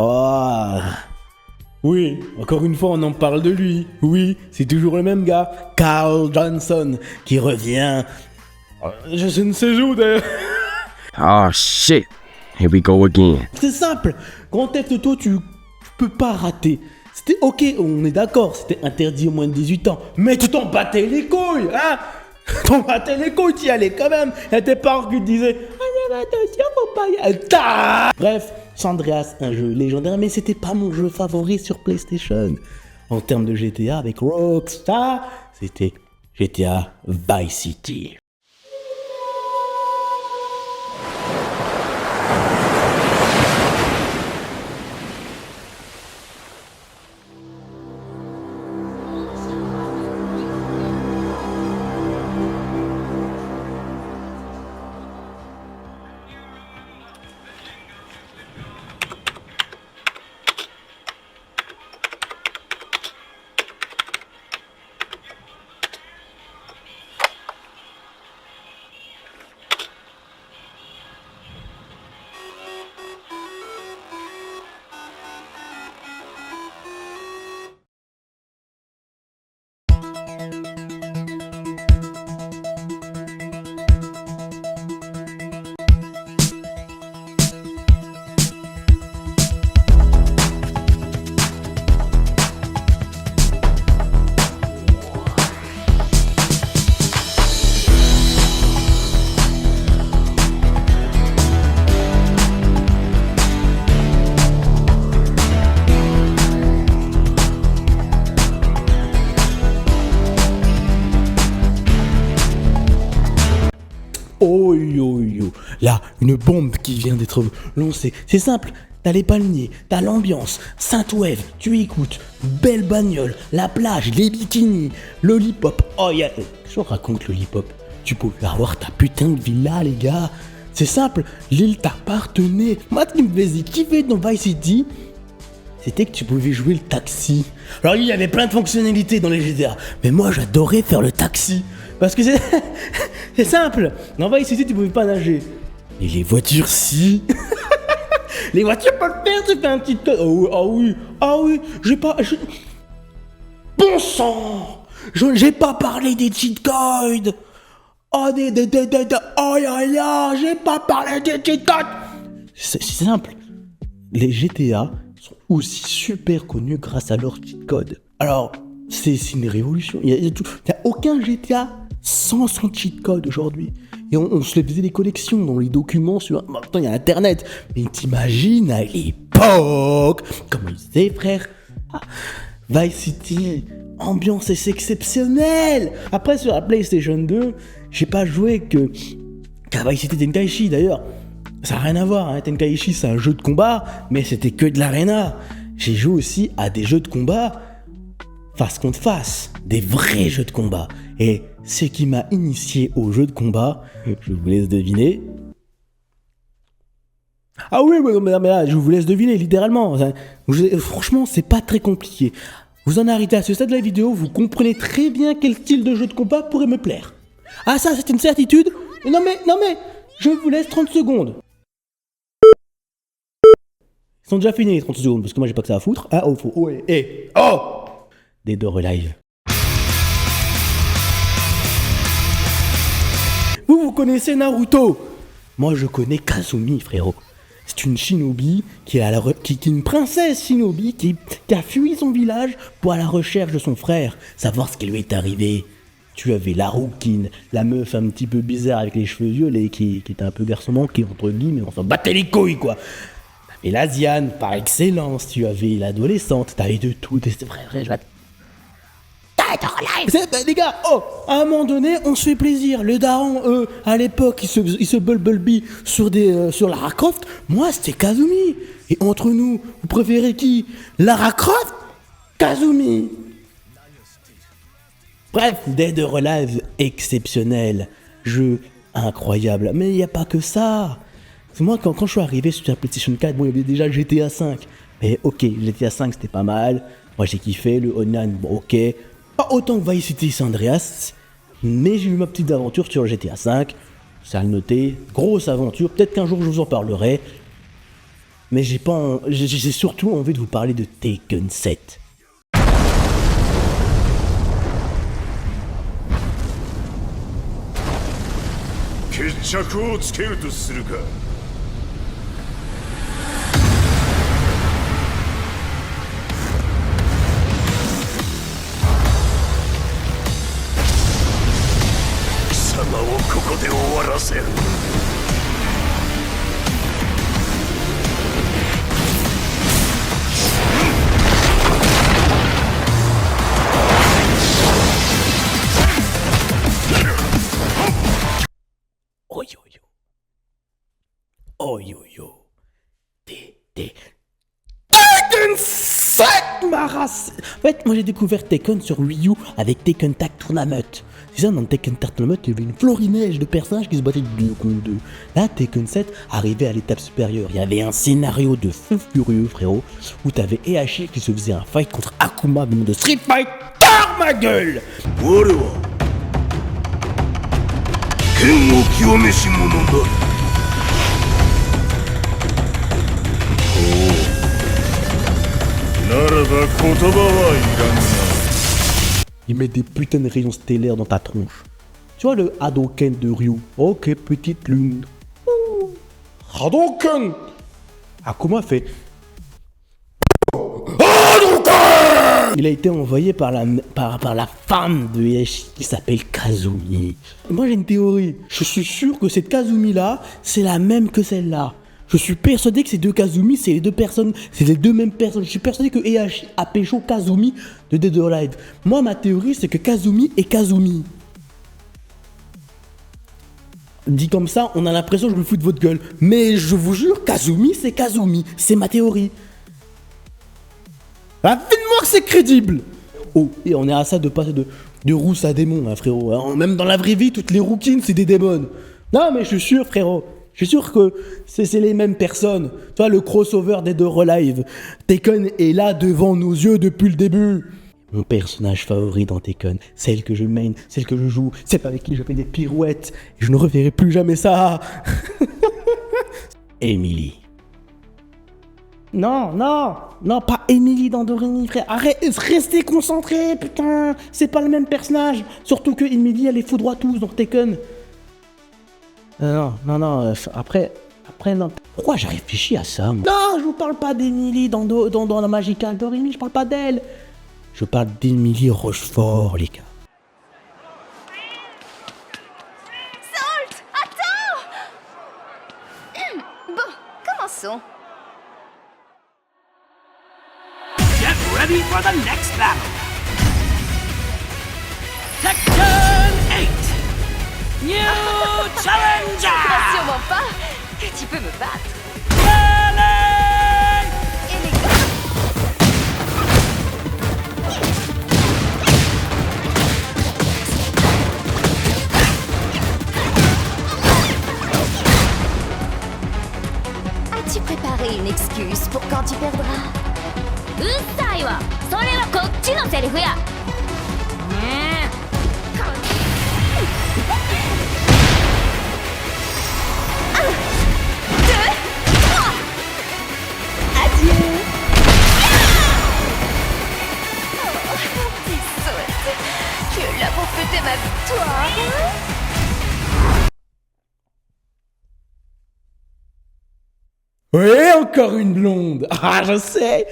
Oh, oui, encore une fois on en parle de lui. Oui, c'est toujours le même gars, Carl Johnson, qui revient. Je ne sais où d'ailleurs. Oh shit, here we go again. C'est simple, Grand Theft Auto tu peux pas rater. C'était ok, on est d'accord, c'était interdit aux moins de 18 ans. Mais tu t'en battais les couilles, hein. T'en battais les couilles, t'y allais quand même. Il y a tes parents qui te disaient attention, faut pas y aller. Bref, San Andreas, un jeu légendaire, mais c'était pas mon jeu favori sur PlayStation. En termes de GTA avec Rockstar, c'était GTA Vice City. Oh yo yo, là, une bombe qui vient d'être lancée. C'est simple, t'as les palmiers, t'as l'ambiance, Saint-Wave, tu écoutes, belle bagnole, la plage, les bikinis, Lollipop. Oh y'a, je raconte Lollipop. Tu pouvais avoir ta putain de villa les gars. C'est simple, l'île t'appartenait. Moi ce qui me faisait kiffer dans Vice City, c'était que tu pouvais jouer le taxi. Alors il y avait plein de fonctionnalités dans les GTA, mais moi j'adorais faire le taxi. Parce que c'est simple, dans Vice City tu pouvais pas nager. Et les voitures si. Les voitures peuvent le faire, tu fais un petit... Ah oui, j'ai pas... Bon sang, j'ai pas parlé des cheat codes. Oh, oh, j'ai pas parlé des cheat codes. C'est simple. Les GTA sont aussi super connus grâce à leur cheat code. Alors, c'est une révolution. Il n'y a aucun GTA sans son cheat code aujourd'hui. Et on se faisait des collections dans les documents sur... Maintenant, il y a Internet. Mais t'imagines à l'époque comment ils faisaient, frère. Vice City, ambiance est exceptionnelle. Après, sur la PlayStation 2, j'ai pas joué qu'à Vice City Tenkaichi. D'ailleurs, ça n'a rien à voir. Tenkaichi, c'est un jeu de combat, mais c'était que de l'arena. J'ai joué aussi à des jeux de combat face contre face, des vrais jeux de combat. Et ce qui m'a initié aux jeux de combat, je vous laisse deviner. Ah oui, mais là, je vous laisse deviner, littéralement. Franchement, c'est pas très compliqué. Vous en arrêtez à ce stade de la vidéo, vous comprenez très bien quel style de jeu de combat pourrait me plaire. Ah ça, c'est une certitude. Non mais, je vous laisse 30 secondes. Ils sont déjà finis les 30 secondes, parce que moi j'ai pas que ça à foutre. Ah, oh, faut... Dead or Alive. Vous connaissez Naruto? Moi je connais Kazumi, frérot. C'est une shinobi qui est une princesse shinobi qui a fui son village pour aller à la recherche de son frère, savoir ce qui lui est arrivé. Tu avais la rouquine, la meuf un petit peu bizarre avec les cheveux violets qui était un peu garçon manqué entre guillemets, on s'en battait les couilles quoi. T'avais l'asiane par excellence, tu avais l'adolescente, t'avais de tout, c'était vrai, je vais... Les gars, à un moment donné, on se fait plaisir. Le daron, à l'époque, il se bulbulby sur Lara Croft. Moi, c'était Kazumi. Et entre nous, vous préférez qui? Lara Croft? Kazumi. Bref, Dead or Alive, exceptionnel. Jeu incroyable. Mais il n'y a pas que ça. Moi, quand je suis arrivé sur la PlayStation 4, bon, il y avait déjà GTA 5. Mais ok, GTA 5, c'était pas mal. Moi, j'ai kiffé. Le online, bon, ok. Pas autant que Vice City San Andreas, mais j'ai eu ma petite aventure sur le GTA V, ça à le noter, grosse aventure, peut-être qu'un jour je vous en parlerai, mais j'ai surtout envie de vous parler de Tekken 7. Oh yo yo. Tekken 7, ma race. En fait, moi j'ai découvert Tekken sur Wii U avec Tekken Tag Tournament. C'est ça, dans Tekken Tag Tournament, il y avait une florilège de personnages qui se battaient 2 contre 2. Là, Tekken 7 arrivait à l'étape supérieure. Il y avait un scénario de fou furieux, frérot, où t'avais Heihachi qui se faisait un fight contre Akuma du nom de Street Fighter, ma gueule. Il met des putains de rayons stellaires dans ta tronche. Tu vois le Hadouken de Ryu? Ok, petite lune. Hadouken! Akuma fait... Hadouken! Il a été envoyé par la femme de Heihachi qui s'appelle Kazumi. Moi j'ai une théorie. Je suis sûr que cette Kazumi là, c'est la même que celle-là. Je suis persuadé que ces deux Kazumi, c'est les deux mêmes personnes. Je suis persuadé que Heihachi a pécho Kazumi de Dead or Alive. Moi, ma théorie, c'est que Kazumi est Kazumi. Dit comme ça, on a l'impression que je me fous de votre gueule. Mais je vous jure, Kazumi, c'est Kazumi. C'est ma théorie. Dites-moi que c'est crédible. Oh, et on est à ça de passer de rousse à démon, hein, frérot. Même dans la vraie vie, toutes les rouquines, c'est des démons. Non, mais je suis sûr, frérot. Je suis sûr que c'est les mêmes personnes. Tu vois, le crossover des Dead or Alive. Tekken est là devant nos yeux depuis le début. Mon personnage favori dans Tekken, celle que je main, celle que je joue, celle avec qui je fais des pirouettes. Et je ne reverrai plus jamais ça. Emily. Non, pas Emily dans Doremi, frère. Arrête, restez concentrés, putain. C'est pas le même personnage. Surtout que Emily, elle les foudroie tous dans Tekken. Non, après, non. Pourquoi j'ai réfléchi à ça, moi? Non, je vous parle pas d'Emily dans la Magical Doremi, je parle pas d'elle. Je parle d'Emily Rochefort, les gars. Salt, attends! Bon, commençons. Get ready for the next battle. Tekken 8. New Challenger. Je sûrement pas que tu peux me battre. As-tu préparé une excuse pour quand tu perdras? うっさいわ。それはこっちのセリフや。Adieu. Petit Salt, tu es là pour fêter ma victoire. Ouais, encore une blonde. Ah, je sais.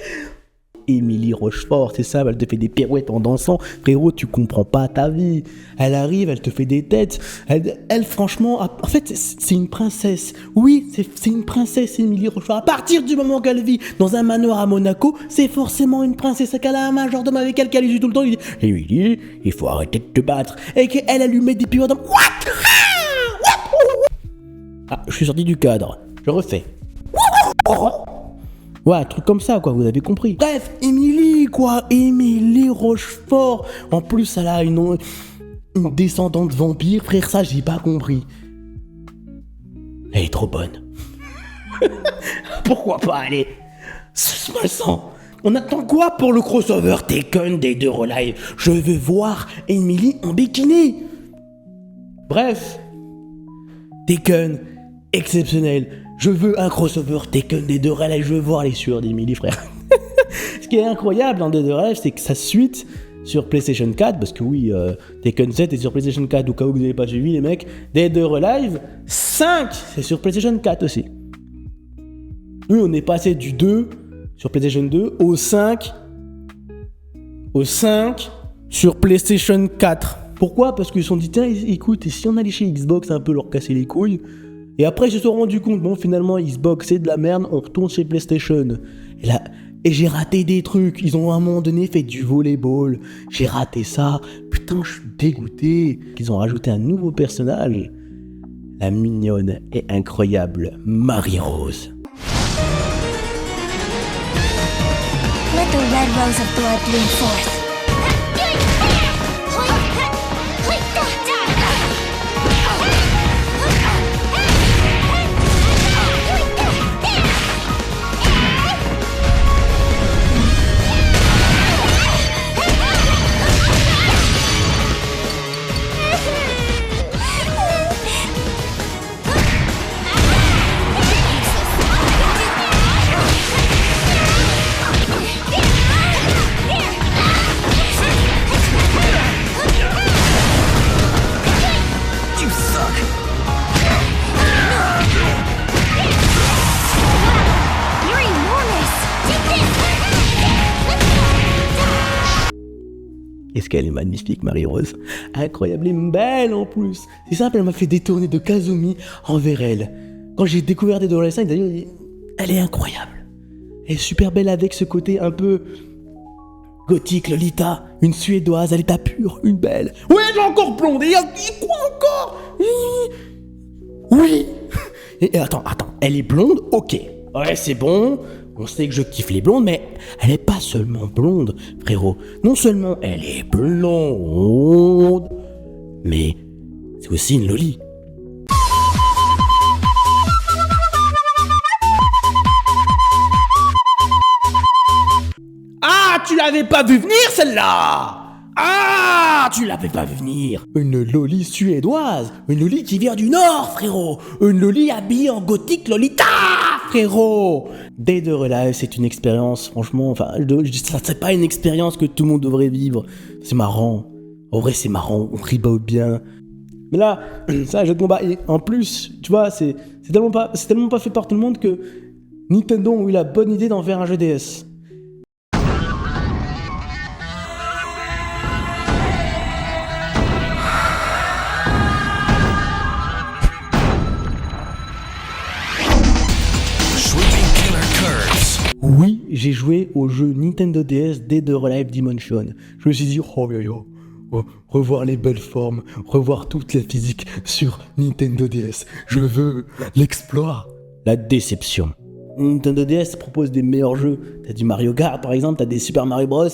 Emily Rochefort, c'est ça, elle te fait des pirouettes en dansant. Frérot, tu comprends pas ta vie. Elle arrive, elle te fait des têtes. Elle franchement, en fait, c'est une princesse. Oui, c'est une princesse, Emily Rochefort. À partir du moment qu'elle vit dans un manoir à Monaco, c'est forcément une princesse. Qu'elle a un majordome avec elle qui lui dit tout le temps, il dit « Emily, il faut arrêter de te battre. » Et qu'elle lui met des pirouettes en... Ah, je suis sorti du cadre. Je refais. Ouais, un truc comme ça, quoi, vous avez compris. Bref, Emily, quoi, Emily Rochefort. En plus, elle a une descendante vampire, frère, ça, j'ai pas compris. Elle est trop bonne. Pourquoi pas, allez, suce-moi le sang. On attend quoi pour le crossover Tekken des deux relive? Je veux voir Emily en bikini. Bref, Tekken, exceptionnel. Je veux un crossover Tekken des deux relive, je veux voir les sueurs d'Emily, frère. Ce qui est incroyable dans Dead or Alive, c'est que sa suite sur PlayStation 4, parce que oui, Tekken 7 est sur PlayStation 4, au cas où vous n'avez pas suivi les mecs, Dead or Alive 5, c'est sur PlayStation 4 aussi. Oui, on est passé du 2 sur PlayStation 2 au 5 sur PlayStation 4. Pourquoi? Parce qu'ils se sont dit, tiens, écoute, et si on allait chez Xbox un peu leur casser les couilles? Et après, ils se sont rendus compte, bon, finalement, Xbox, c'est de la merde, on retourne chez PlayStation. Et là, et j'ai raté des trucs. Ils ont à un moment donné fait du volleyball. J'ai raté ça. Putain, je suis dégoûté. Ils ont rajouté un nouveau personnage. La mignonne et incroyable Marie-Rose. Let the red rose of blood bloom forth. Est-ce qu'elle est magnifique, Marie-Rose? Incroyable et belle en plus. C'est simple, elle m'a fait détourner de Kazumi envers elle. Quand j'ai découvert des adolescents, elle est incroyable. Elle est super belle avec ce côté un peu gothique, Lolita. Une suédoise, à l'état pur, une belle. Ouais, elle est encore blonde. Et quoi encore? Oui. Et attends, elle est blonde? Ok. Ouais, c'est bon. On sait que je kiffe les blondes, mais elle est pas seulement blonde, frérot. Non seulement elle est blonde, mais c'est aussi une loli. Ah, tu l'avais pas vu venir celle-là! Ah, tu l'avais pas vu venir. Une loli suédoise, une loli qui vient du Nord, frérot. Une loli habillée en gothique Lolita, frérot. Dead or Alive, c'est une expérience, franchement, enfin, c'est pas une expérience que tout le monde devrait vivre. C'est marrant. En vrai, c'est marrant, on reboot bien. Mais là, c'est un jeu de combat. Et en plus, tu vois, c'est tellement pas fait par tout le monde que Nintendo ont eu la bonne idée d'en faire un jeu DS. Oui, j'ai joué au jeu Nintendo DS Dead or Alive Dimension. Je me suis dit, revoir les belles formes, revoir toute la physique sur Nintendo DS. Je veux l'exploit. La déception. Nintendo DS propose des meilleurs jeux. T'as du Mario Kart par exemple, t'as des Super Mario Bros.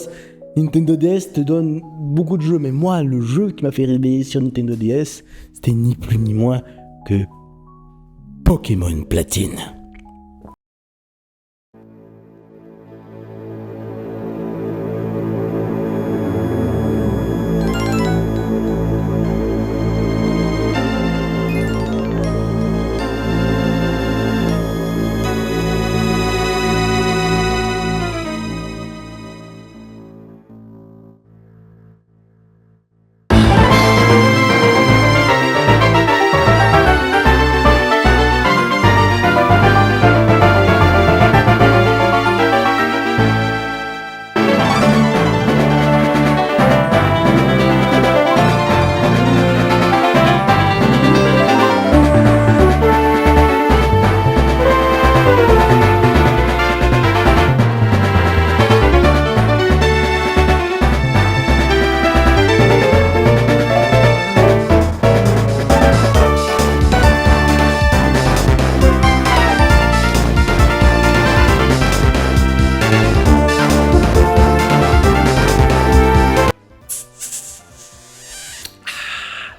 Nintendo DS te donne beaucoup de jeux, mais moi, le jeu qui m'a fait réveiller sur Nintendo DS, c'était ni plus ni moins que Pokémon Platine.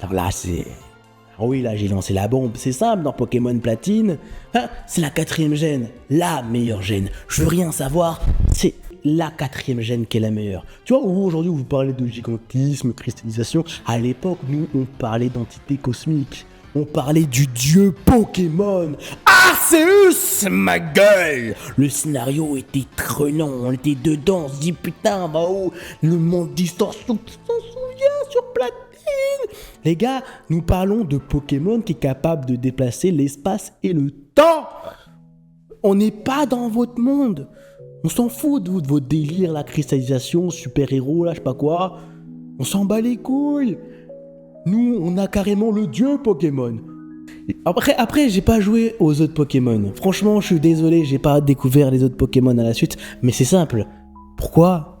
Alors là, oui, là, j'ai lancé la bombe. C'est simple, dans Pokémon Platine, c'est la 4ème gène, la meilleure gène. Je veux rien savoir, c'est la 4ème gène qui est la meilleure. Tu vois, aujourd'hui, vous parlez de gigantisme, cristallisation. À l'époque, nous, on parlait d'entité cosmique. On parlait du dieu Pokémon. Arceus, ma gueule. Le scénario était prenant, on était dedans, on se dit putain, bah oh, le monde distorsion, tu t'en souviens sur Platine. Les gars, nous parlons de Pokémon qui est capable de déplacer l'espace et le temps. On n'est pas dans votre monde. On s'en fout de votre délire, la cristallisation, super-héros, là, je sais pas quoi. On s'en bat les couilles. Nous, on a carrément le dieu Pokémon. Après, j'ai pas joué aux autres Pokémon. Franchement, je suis désolé, j'ai pas découvert les autres Pokémon à la suite. Mais c'est simple. Pourquoi ?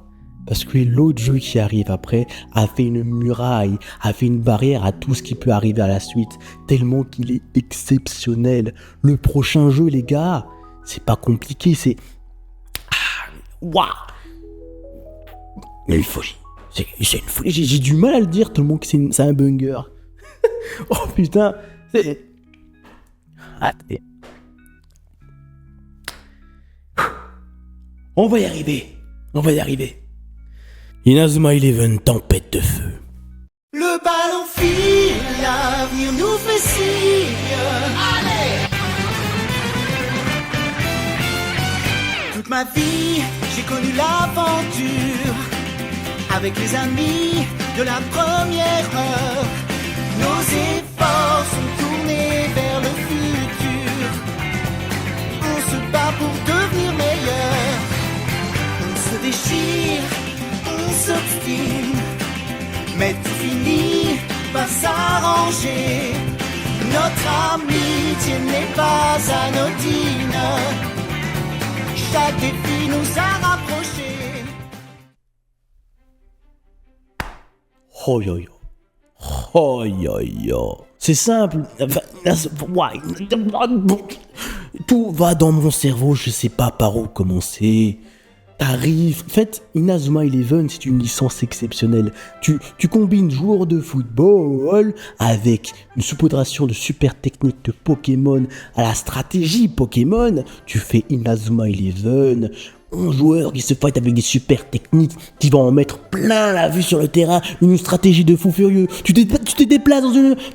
Parce que l'autre jeu qui arrive après a fait une muraille, a fait une barrière à tout ce qui peut arriver à la suite. Tellement qu'il est exceptionnel. Le prochain jeu, les gars, c'est pas compliqué, c'est... Waouh! Mais une folie. C'est une folie. J'ai du mal à le dire tellement que c'est un banger. Oh putain, c'est... Attendez. On va y arriver. On va y arriver. Inazuma Eleven, tempête de feu. Le ballon file, l'avenir nous fait signe. Allez! Toute ma vie, j'ai connu l'aventure. Avec les amis de la première heure. Nos efforts sont tournés vers le futur. On se bat pour devenir meilleur. On se déchire, on s'obstine. Mais tout finit par s'arranger. Notre amitié n'est pas anodine. Chaque défi nous a rapprochés. Oh yo yo. Oh yo yo. C'est simple. Tout va dans mon cerveau, je sais pas par où commencer. T'arrives. En fait, Inazuma Eleven, c'est une licence exceptionnelle. Tu combines joueurs de football avec une saupoudration de super techniques de Pokémon à la stratégie Pokémon. Tu fais Inazuma Eleven. 11 joueurs qui se fight avec des super techniques qui vont en mettre plein la vue sur le terrain, une stratégie de fou furieux. Tu te déplaces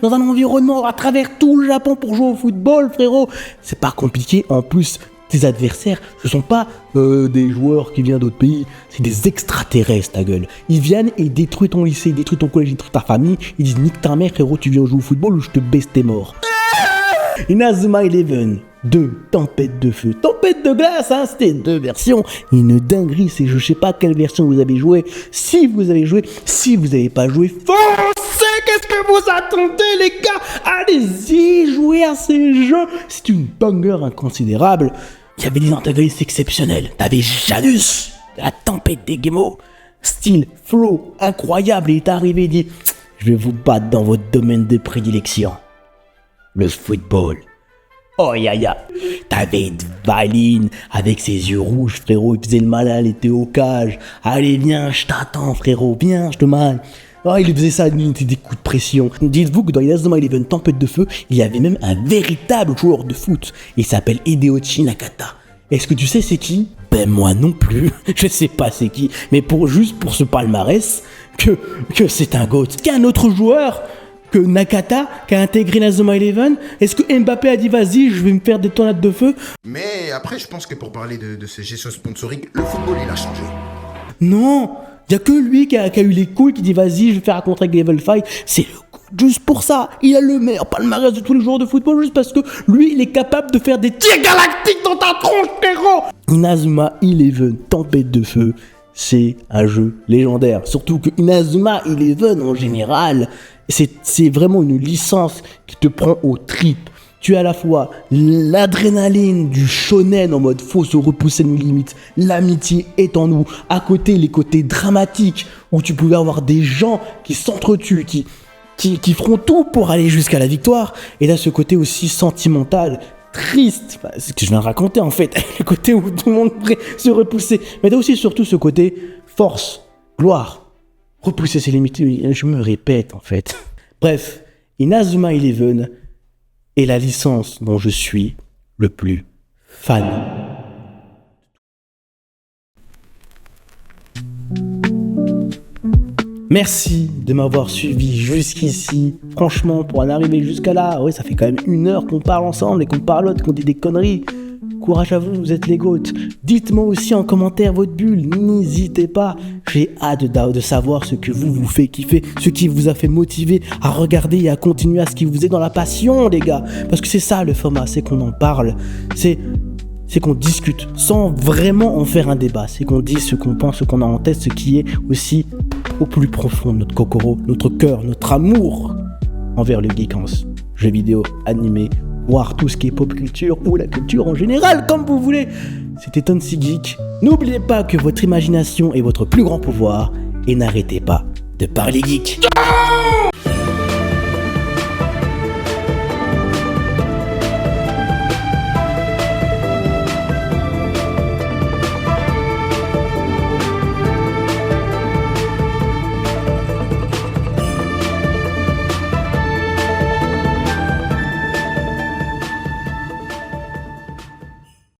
dans un environnement à travers tout le Japon pour jouer au football, frérot. C'est pas compliqué, en plus Tes adversaires, ce sont pas des joueurs qui viennent d'autres pays, c'est des extraterrestres, ta gueule. Ils viennent et détruisent ton lycée, ils détruisent ton collège, ils détruisent ta famille. Ils disent nique ta mère, frérot, tu viens jouer au football ou je te baisse tes morts. Inazuma Eleven 2, Tempête de feu, Tempête de glace, hein, c'était 2 versions. Une dinguerie, c'est je sais pas quelle version vous avez joué. Si vous avez joué, si vous avez pas joué, foncez. Qu'est-ce que vous attendez, les gars? Allez-y, jouez à ces jeux. C'est une banger inconsidérable. Il y avait des antagonistes exceptionnels. T'avais Janus, la tempête des Gémeaux. Style, flow, incroyable. Il est arrivé et dit, je vais vous battre dans votre domaine de prédilection. Le football. Oh yaya. T'avais Valine avec ses yeux rouges, frérot. Il faisait le malin, il était au cage. Allez, viens, je t'attends, frérot. Viens, je te mane. Oh, il faisait ça, il était des coups de pression. Dites-vous que dans Inazuma Eleven Tempête de feu, il y avait même un véritable joueur de foot. Il s'appelle Hideyoshi Nakata. Est-ce que tu sais c'est qui? Ben moi non plus. Je sais pas c'est qui. Mais juste pour ce palmarès, que c'est un GOAT. Qu'il y a un autre joueur que Nakata qui a intégré Inazuma Eleven. Est-ce que Mbappé a dit vas-y, je vais me faire des tornades de feu? Mais après, je pense que pour parler de ces gestions sponsoriques, le football il a changé. Non, il y a que lui qui a eu les couilles qui dit vas-y, je vais faire un contrat avec Level 5. C'est le coup. Juste pour ça, il a le meilleur palmarès de tous les joueurs de football juste parce que lui, il est capable de faire des tirs galactiques dans ta tronche, frérot. Inazuma Eleven Tempête de feu, c'est un jeu légendaire. Surtout que Inazuma Eleven en général, c'est vraiment une licence qui te prend aux tripes. Tu as à la fois l'adrénaline du shonen en mode faut se repousser nos limites, l'amitié est en nous, à côté les côtés dramatiques où tu pouvais avoir des gens qui s'entretuent, qui feront tout pour aller jusqu'à la victoire, et là ce côté aussi sentimental, triste, c'est ce que je viens de raconter en fait, le côté où tout le monde pourrait se repousser, mais t'as aussi surtout ce côté force, gloire, repousser ses limites, je me répète en fait. Bref, Inazuma Eleven est la licence dont je suis le plus fan. Merci de m'avoir suivi jusqu'ici. Franchement, pour en arriver jusqu'à là, ouais, ça fait quand même 1 heure qu'on parle ensemble et qu'on parlote, qu'on dit des conneries. Courage à vous, vous êtes les GOAT. Dites-moi aussi en commentaire votre bulle, n'hésitez pas. J'ai hâte de savoir ce que vous fait kiffer, ce qui vous a fait motiver à regarder et à continuer à ce qui vous est dans la passion, les gars. Parce que c'est ça le format, c'est qu'on en parle, c'est qu'on discute sans vraiment en faire un débat. C'est qu'on dit ce qu'on pense, ce qu'on a en tête, ce qui est aussi au plus profond de notre kokoro, notre cœur, notre amour envers le geekance, jeux vidéo, animé, voire tout ce qui est pop culture ou la culture en général, comme vous voulez. C'était Tonsi Geek. N'oubliez pas que votre imagination est votre plus grand pouvoir et n'arrêtez pas de parler geek.